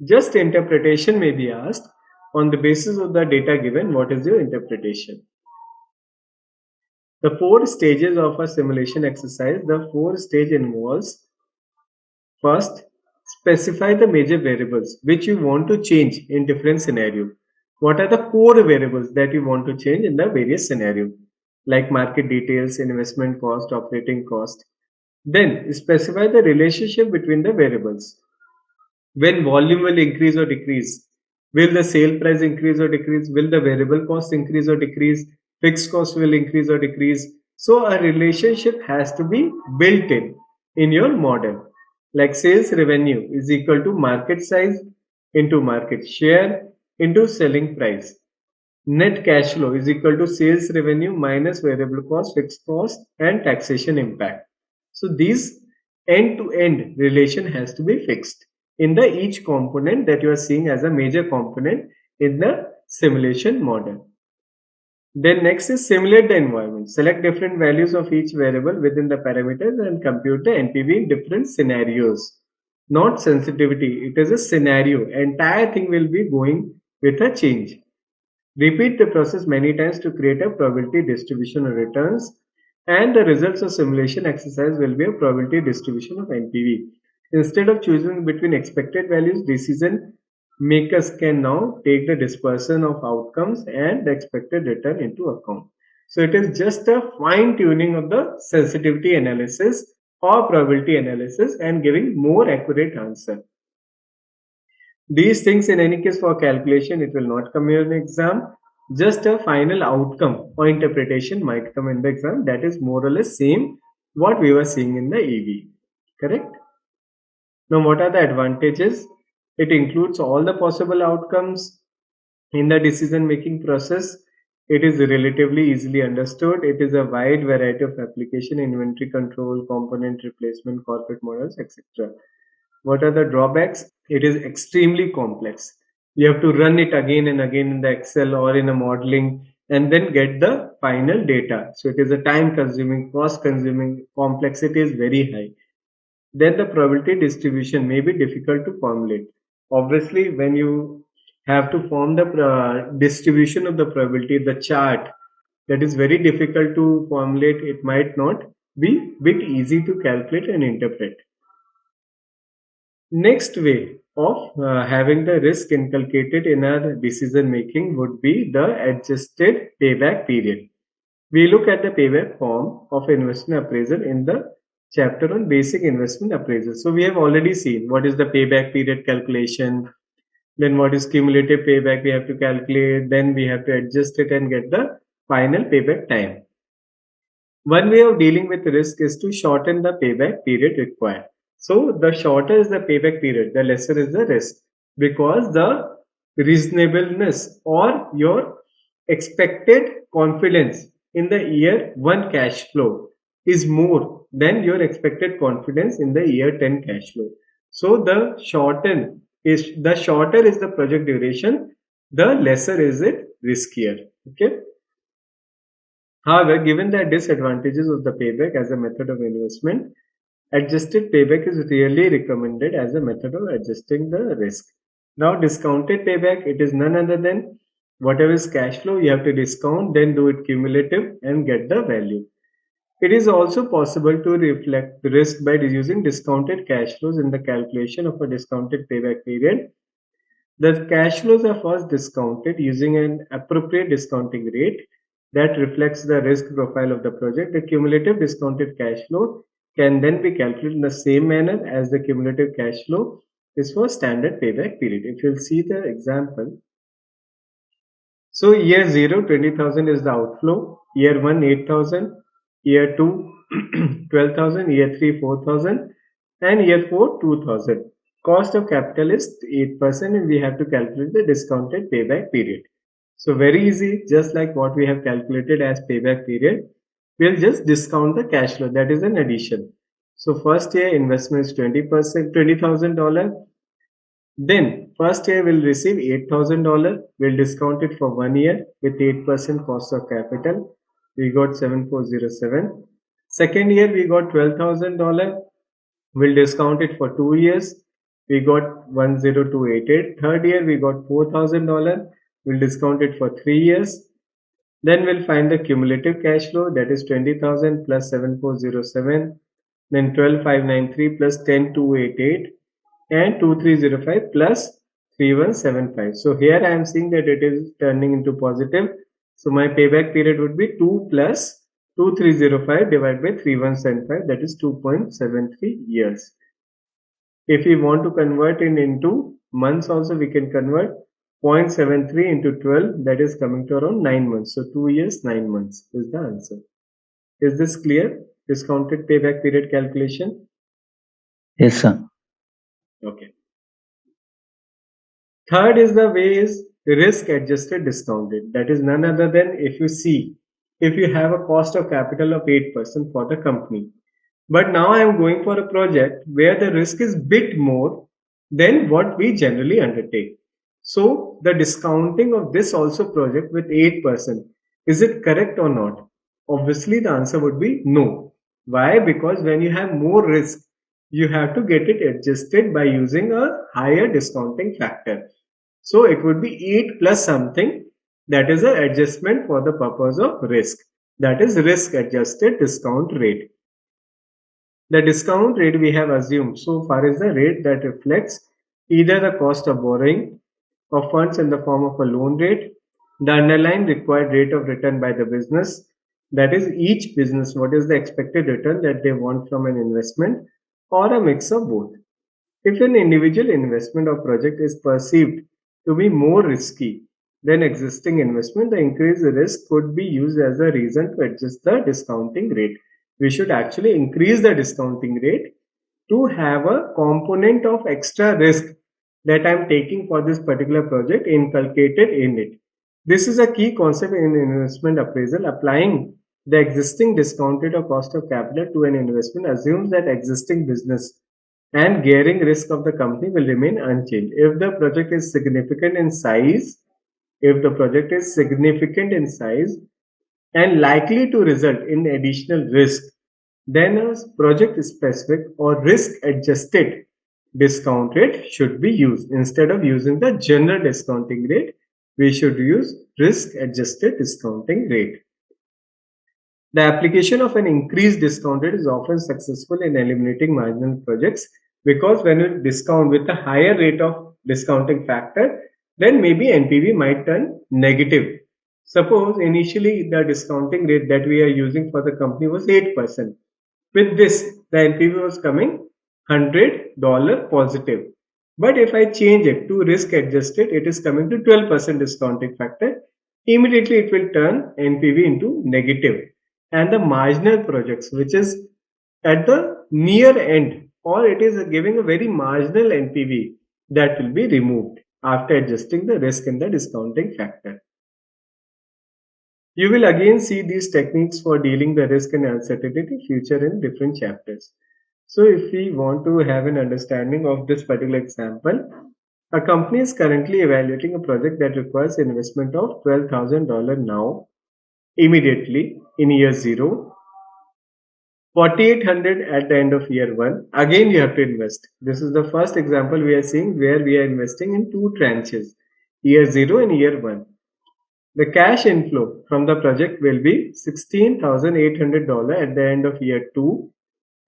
Just interpretation may be asked. On the basis of the data given, what is your interpretation? The 4 stages of a simulation exercise. The 4 stage involves: first, specify the major variables which you want to change in different scenario. What are the core variables that you want to change in the various scenario, like market details, investment cost, operating cost. Then specify the relationship between the variables. When volume will increase or decrease, will the sale price increase or decrease, will the variable cost increase or decrease, fixed cost will increase or decrease. So a relationship has to be built in your model, like sales revenue is equal to market size into market share into selling price. Net cash flow is equal to sales revenue minus variable cost, fixed cost and taxation impact. So these end-to-end relation has to be fixed in the each component that you are seeing as a major component in the simulation model. Then next is simulate the environment. Select different values of each variable within the parameters and compute the NPV in different scenarios. Not sensitivity, it is a scenario. Entire thing will be going with a change. Repeat the process many times to create a probability distribution of returns, and the results of simulation exercise will be a probability distribution of NPV. Instead of choosing between expected values, decision makers can now take the dispersion of outcomes and the expected return into account. So it is just a fine tuning of the sensitivity analysis or probability analysis and giving more accurate answer. These things in any case for calculation, it will not come here in exam. Just a final outcome or interpretation might come in the exam. That is more or less same what we were seeing in the EV. Correct? Now what are the advantages? It includes all the possible outcomes in the decision making process. It is relatively easily understood. It is a wide variety of application, inventory control, component replacement, corporate models, etc. What are the drawbacks? It is extremely complex. You have to run it again and again in the Excel or in a modeling and then get the final data. So it is a time consuming, cost consuming, complexity is very high. Then the probability distribution may be difficult to formulate. Obviously, when you have to form the distribution of the probability, the chart, that is very difficult to formulate. It might not be bit easy to calculate and interpret. Next way of having the risk inculcated in our decision making would be the adjusted payback period. We look at the payback form of investment appraisal in the chapter on basic investment appraisal. So we have already seen what is the payback period calculation, then what is cumulative payback we have to calculate, then we have to adjust it and get the final payback time. One way of dealing with risk is to shorten the payback period required. So the shorter is the payback period, the lesser is the risk, because the reasonableness or your expected confidence in the year 1 cash flow is more than your expected confidence in the year 10 cash flow. So the shorter is the project duration, the lesser is it riskier. Okay. However, given the disadvantages of the payback as a method of investment, adjusted payback is really recommended as a method of adjusting the risk. Now, discounted payback, it is none other than whatever is cash flow, you have to discount, then do it cumulative and get the value. It is also possible to reflect the risk by using discounted cash flows in the calculation of a discounted payback period. The cash flows are first discounted using an appropriate discounting rate that reflects the risk profile of the project. The cumulative discounted cash flow can then be calculated in the same manner as the cumulative cash flow is for standard payback period. If you'll see the example, so year 0, 20,000 is the outflow, year 1, 8,000, year 2, 12,000, year 3, 4,000, and year 4, 2,000. Cost of capital is 8% and we have to calculate the discounted payback period. So very easy, just like what we have calculated as payback period, we'll just discount the cash flow, that is an addition. So first year investment is 20%, $20,000. Then first year will receive $8,000. We'll discount it for 1 year with 8% cost of capital. We got 7,407. Second year we got $12,000. We'll discount it for 2 years. We got 10288. Third year we got $4,000. We'll discount it for 3 years. Then we'll find the cumulative cash flow, that is 20,000 plus 7,407. Then 12,593 plus 10,288 and 2,305 plus 3,175. So here I am seeing that it is turning into positive. So my payback period would be 2 plus 2,305 divided by 3,175, that is 2.73 years. If we want to convert it into months also, we can convert 0.73 into 12, that is coming to around 9 months. So 2 years, 9 months is the answer. Is this clear? Discounted payback period calculation? Yes, sir. Okay. Third is the way is risk adjusted discounted. That is none other than if you have a cost of capital of 8% for the company But now I am going for a project where the risk is bit more than what we generally undertake. So the discounting of this also project with 8%, is it correct or not? Obviously the answer would be no. Why? Because when you have more risk, you have to get it adjusted by using a higher discounting factor. So it would be 8 plus something, that is an adjustment for the purpose of risk. That is risk adjusted discount rate. The discount rate we have assumed so far is the rate that reflects either the cost of borrowing of funds in the form of a loan rate, the underlying required rate of return by the business, that is, each business, what is the expected return that they want from an investment, or a mix of both. If an individual investment or project is perceived to be more risky than existing investment, the increased risk could be used as a reason to adjust the discounting rate. We should actually increase the discounting rate to have a component of extra risk that I'm taking for this particular project inculcated in it. This is a key concept in investment appraisal. Applying the existing discounted or cost of capital to an investment assumes that existing business and gearing risk of the company will remain unchanged. If the project is significant in size, if the project is significant in size and likely to result in additional risk, then a project specific or risk adjusted discount rate should be used. Instead of using the general discounting rate, we should use risk adjusted discounting rate. The application of an increased discount rate is often successful in eliminating marginal projects, because when you discount with a higher rate of discounting factor, then maybe NPV might turn negative. Suppose initially the discounting rate that we are using for the company was 8%. With this, the NPV was coming $100 positive. But if I change it to risk adjusted, it is coming to 12% discounting factor. Immediately it will turn NPV into negative. And the marginal projects, which is at the near end, or it is giving a very marginal NPV, that will be removed after adjusting the risk in the discounting factor. You will again see these techniques for dealing the risk and uncertainty future in different chapters. So if we want to have an understanding of this particular example, a company is currently evaluating a project that requires investment of $12,000 now, immediately in year 0, 4,800 at the end of year 1. Again you have to invest. This is the first example we are seeing where we are investing in two tranches, year 0 and year 1. The cash inflow from the project will be $16,800 at the end of year 2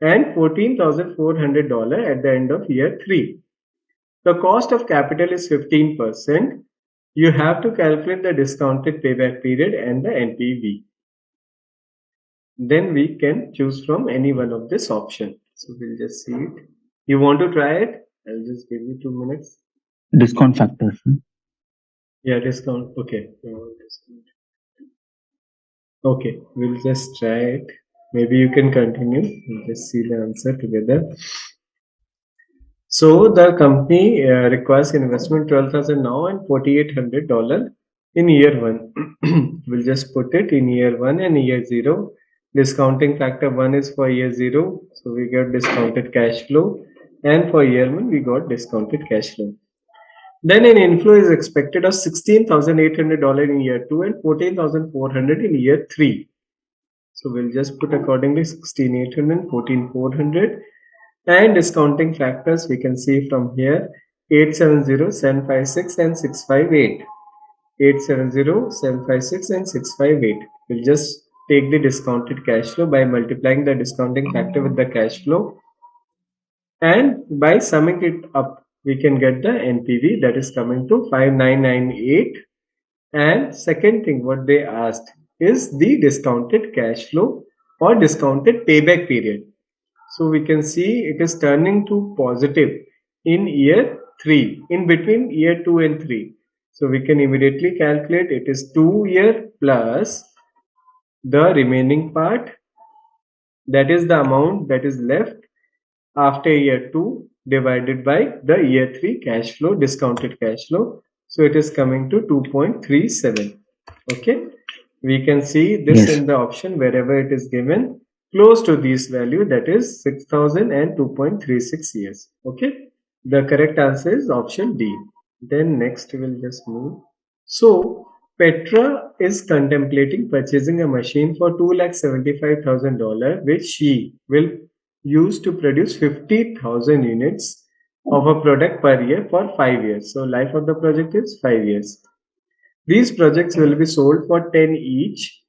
and $14,400 at the end of year 3. The cost of capital is 15%. You have to calculate the discounted payback period and the NPV. Then we can choose from any one of this option. So we'll just see it. You want to try it? I'll just give you 2 minutes. Discount factors. Yeah, discount. Okay. Okay, we'll just try it. Maybe you can continue. We'll just see the answer together. So the company requires investment 12,000 now and $4,800 in year 1. We'll just put it in year 1 and year 0. Discounting factor 1 is for year 0, so we got discounted cash flow, and for year 1 we got discounted cash flow. Then an inflow is expected of $16,800 in year 2 and $14,400 in year 3. So we'll just put accordingly 16,800 and 14,400. And discounting factors we can see from here 870, 756 and 658. 870, 756 and 658. We'll just take the discounted cash flow by multiplying the discounting factor with the cash flow, and by summing it up we can get the NPV, that is coming to 5998. And second thing what they asked is the discounted cash flow or discounted payback period. So we can see it is turning to positive in year 3, in between year 2 and 3. So we can immediately calculate it is 2 year plus the remaining part, that is the amount that is left after year 2 divided by the year 3 cash flow, discounted cash flow. So it is coming to 2.37. Okay, we can see this Yes. in the option wherever it is given close to this value, that is 6000 and 2.36 years. Okay, the correct answer is option D. Then next we'll just move. So Petra is contemplating purchasing a machine for $275,000, which she will use to produce 50,000 units of a product per year for 5 years. So life of the project is 5 years. These projects will be sold for 10 each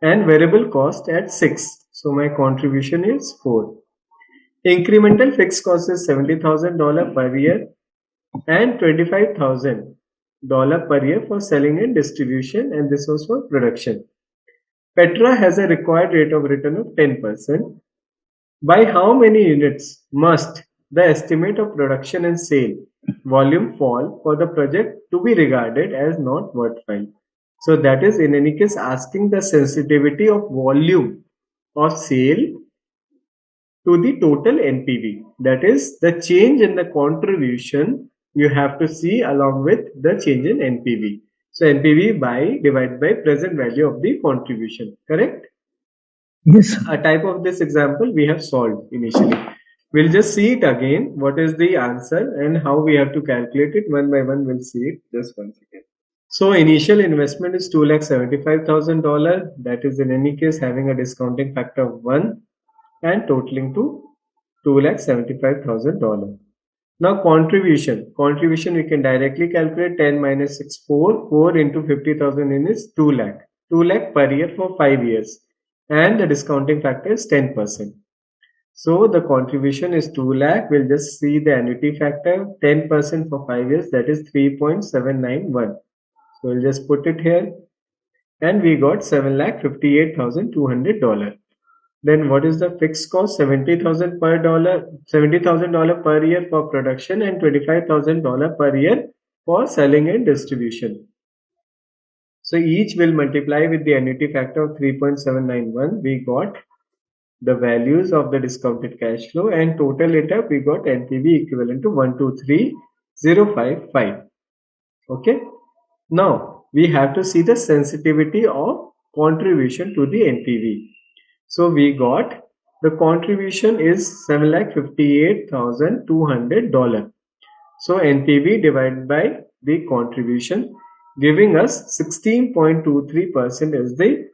and variable cost at 6. So my contribution is 4. Incremental fixed cost is $70,000 per year and $25,000 per year for selling and distribution, and this was for production. Petra has a required rate of return of 10%. By how many units must the estimate of production and sale volume fall for the project to be regarded as not worthwhile? So that is in any case asking the sensitivity of volume of sale to the total NPV. That is the change in the contribution you have to see along with the change in NPV. So NPV divided by present value of the contribution. Correct? Yes. A type of this example we have solved initially. We'll just see it again. What is the answer and how we have to calculate it one by one. We'll see it just once again. So initial investment is $275,000. That is in any case having a discounting factor of 1 and totaling to $275,000. Now contribution. Contribution we can directly calculate 10 minus 6, 4. 4 into 50,000 is 2 lakh. 2 lakh per year for 5 years. And the discounting factor is 10%. So the contribution is 2 lakh. We'll just see the annuity factor 10% for 5 years, that is 3.791. So we'll just put it here and we got $7,58,200. Then what is the fixed cost? $70,000 per year for production and $25,000 per year for selling and distribution. So each will multiply with the annuity factor of 3.791. We got the values of the discounted cash flow and total it up. We got NPV equivalent to 123,055. Okay. Now we have to see the sensitivity of contribution to the NPV. So we got the contribution is $7,58,200. So NPV divided by the contribution, giving us 16.23% is the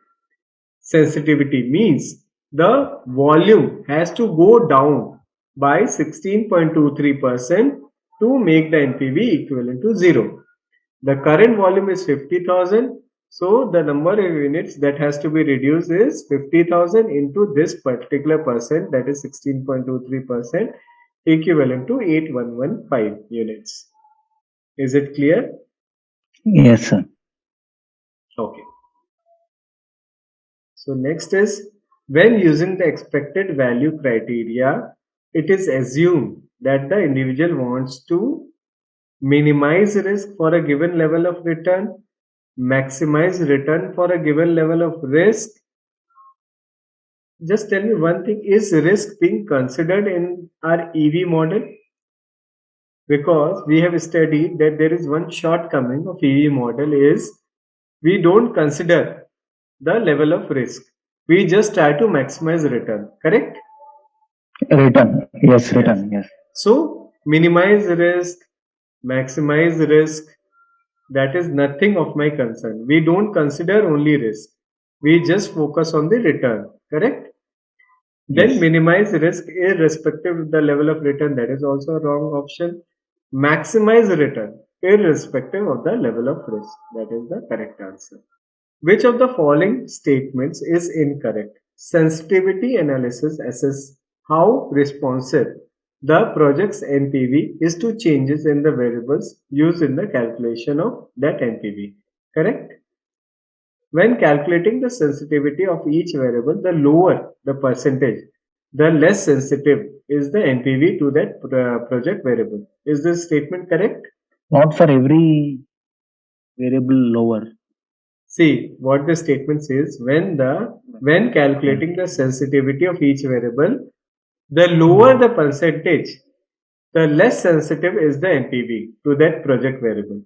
sensitivity. Means the volume has to go down by 16.23% to make the NPV equivalent to 0. The current volume is 50,000. So the number of units that has to be reduced is 50,000 into this particular percent, that is 16.23%, equivalent to 8115 units. Is it clear? Yes, sir. Okay. So next is, when using the expected value criteria, it is assumed that the individual wants to minimize risk for a given level of return, maximize return for a given level of risk. Just tell me one thing, is risk being considered in our EV model? Because we have studied that there is one shortcoming of EV model is we don't consider the level of risk. We just try to maximize return, correct? Return. Yes, return. Yes. So minimize risk, maximize risk, that is nothing of my concern. We don't consider only risk. We just focus on the return, correct? Then Yes. minimize risk irrespective of the level of return, that is also a wrong option. Maximize return irrespective of the level of risk, that is the correct answer. Which of the following statements is incorrect? Sensitivity analysis assess how responsive the project's NPV is to changes in the variables used in the calculation of that NPV. Correct? When calculating the sensitivity of each variable, the lower the percentage, the less sensitive is the NPV to that project variable. Is this statement correct? Not for every variable lower. See what the statement says, when calculating the sensitivity of each variable, the lower the percentage, the less sensitive is the NPV to that project variable.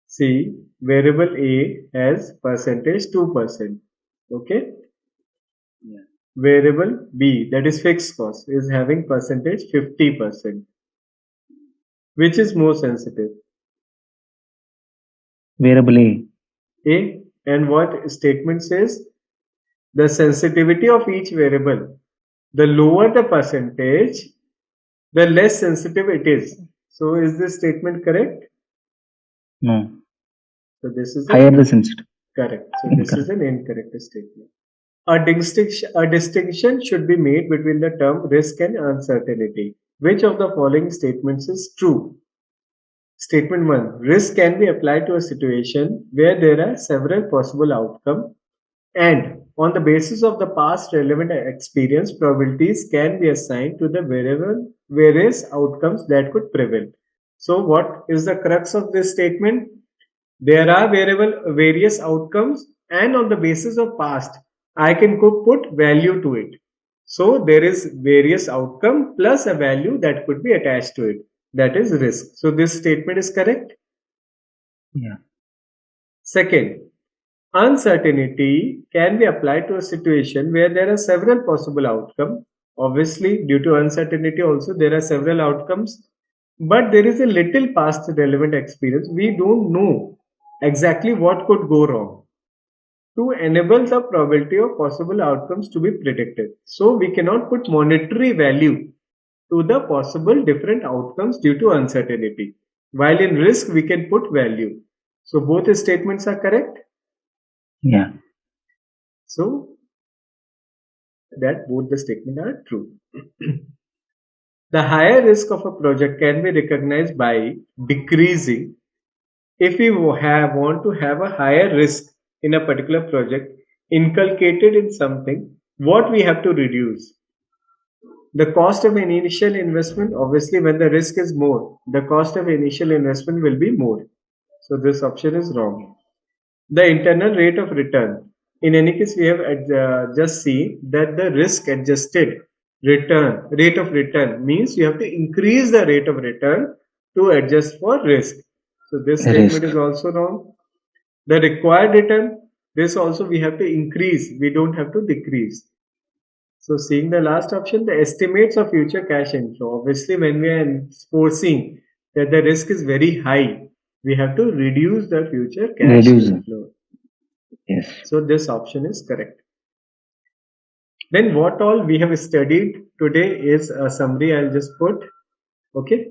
See, variable A has percentage 2%. Okay. Yeah. variable B, that is fixed cost, is having percentage 50%. Which is more sensitive? Variable A. A. And what statement says? The sensitivity of each variable. The lower the percentage, the less sensitive it is. So is this statement correct? No. So this is Higher the sensitivity. correct. So this is Incorrect. an incorrect statement. A distinction should be made between the term risk and uncertainty. Which of the following statements is true? Statement 1. Risk can be applied to a situation where there are several possible outcomes, and on the basis of the past relevant experience, probabilities can be assigned to the various outcomes that could prevail. So what is the crux of this statement? There are various outcomes, and on the basis of past, I can put value to it. So there is various outcome plus a value that could be attached to it. That is risk. So this statement is correct. Yeah. Second, uncertainty can be applied to a situation where there are several possible outcomes. Obviously, due to uncertainty also there are several outcomes, but there is a little past relevant experience. We don't know exactly what could go wrong to enable the probability of possible outcomes to be predicted. So we cannot put monetary value to the possible different outcomes due to uncertainty. While in risk, we can put value. So both statements are correct. Yeah. So that both the statements are true. The higher risk of a project can be recognized by decreasing. If we want to have a higher risk in a particular project inculcated in something, what we have to reduce? The cost of an initial investment. Obviously, when the risk is more, the cost of initial investment will be more. So this option is wrong. The internal rate of return. In any case, we have just seen that the risk adjusted rate of return means you have to increase the rate of return to adjust for risk. So this statement Risk. is also wrong. The required return, this also we have to increase. We don't have to decrease. So seeing the last option, the estimates of future cash inflow. Obviously, when we are foreseeing that the risk is very high, we have to reduce the future cash Reduce. inflow. Yes. So this option is correct. Then what all we have studied today is a summary I'll just put. Okay.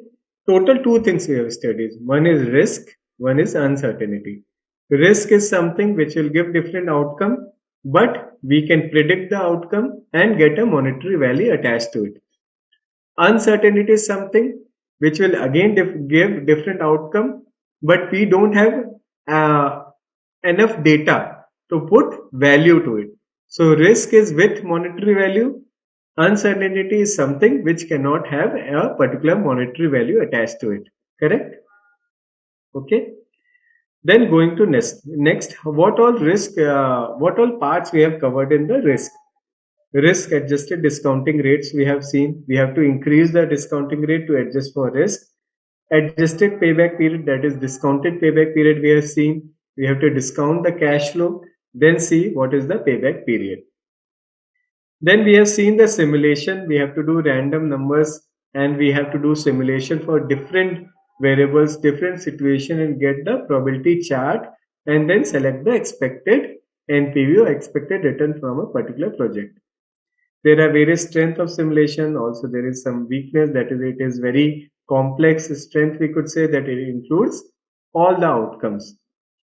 Total two things we have studied. One is risk, one is uncertainty. Risk is something which will give different outcome, but we can predict the outcome and get a monetary value attached to it. Uncertainty is something which will again give different outcome, but we don't have uh, enough data to put value to it. So risk is with monetary value. Uncertainty is something which cannot have a particular monetary value attached to it. Correct? Okay. Then going to next, what all parts we have covered in the risk? Risk adjusted discounting rates we have seen. We have to increase the discounting rate to adjust for risk. Adjusted payback period, that is discounted payback period, we have seen. We have to discount the cash flow, then see what is the payback period. Then we have seen the simulation. We have to do random numbers and we have to do simulation for different variables, different situation, and get the probability chart and then select the expected NPV or expected return from a particular project. There are various strength of simulation. Also, there is some weakness, that is, it is very complex strength. We could say that it includes all the outcomes.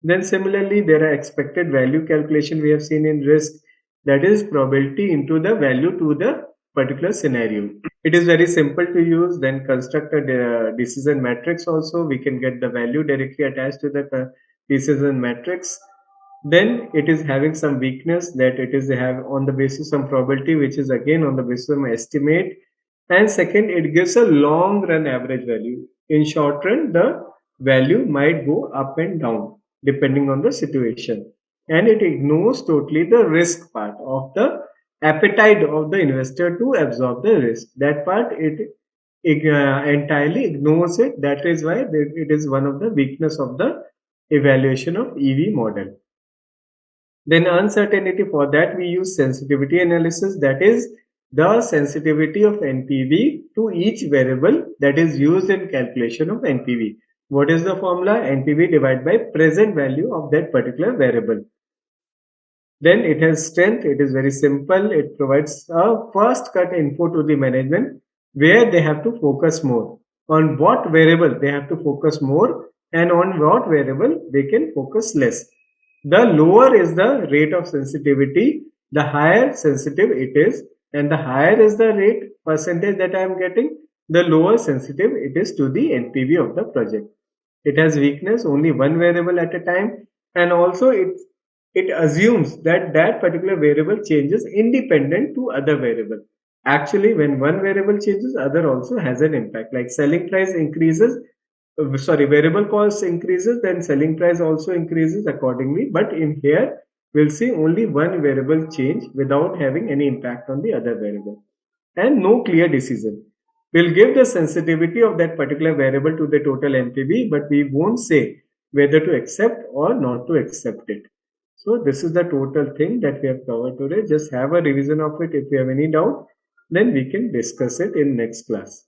Then similarly, there are expected value calculation we have seen in risk, that is probability into the value to the particular scenario. It is very simple to use. Then construct a decision matrix also. We can get the value directly attached to the decision matrix. Then it is having some weakness, that it is have on the basis of probability, which is again on the basis of estimate. And second, it gives a long run average value. In short run, the value might go up and down depending on the situation. And it ignores totally the risk part of the appetite of the investor to absorb the risk. That part it entirely ignores it. That is why it is one of the weakness of the evaluation of EV model. Then uncertainty, for that we use sensitivity analysis, that is the sensitivity of NPV to each variable that is used in calculation of NPV. What is the formula? NPV divided by present value of that particular variable. Then it has strength. It is very simple. It provides a first cut info to the management where they have to focus more. On what variable they have to focus more and on what variable they can focus less. The lower is the rate of sensitivity, the higher sensitive it is, and the higher is the rate percentage that I am getting, the lower sensitive it is to the NPV of the project. It has weakness only one variable at a time, and also it assumes that that particular variable changes independent to other variable. Actually, when one variable changes, other also has an impact. Like selling price increases, variable cost increases, then selling price also increases accordingly. But in here, we'll see only one variable change without having any impact on the other variable, and no clear decision. We'll give the sensitivity of that particular variable to the total NPV, but we won't say whether to accept or not to accept it. So this is the total thing that we have covered today. Just have a revision of it. If you have any doubt, then we can discuss it in next class.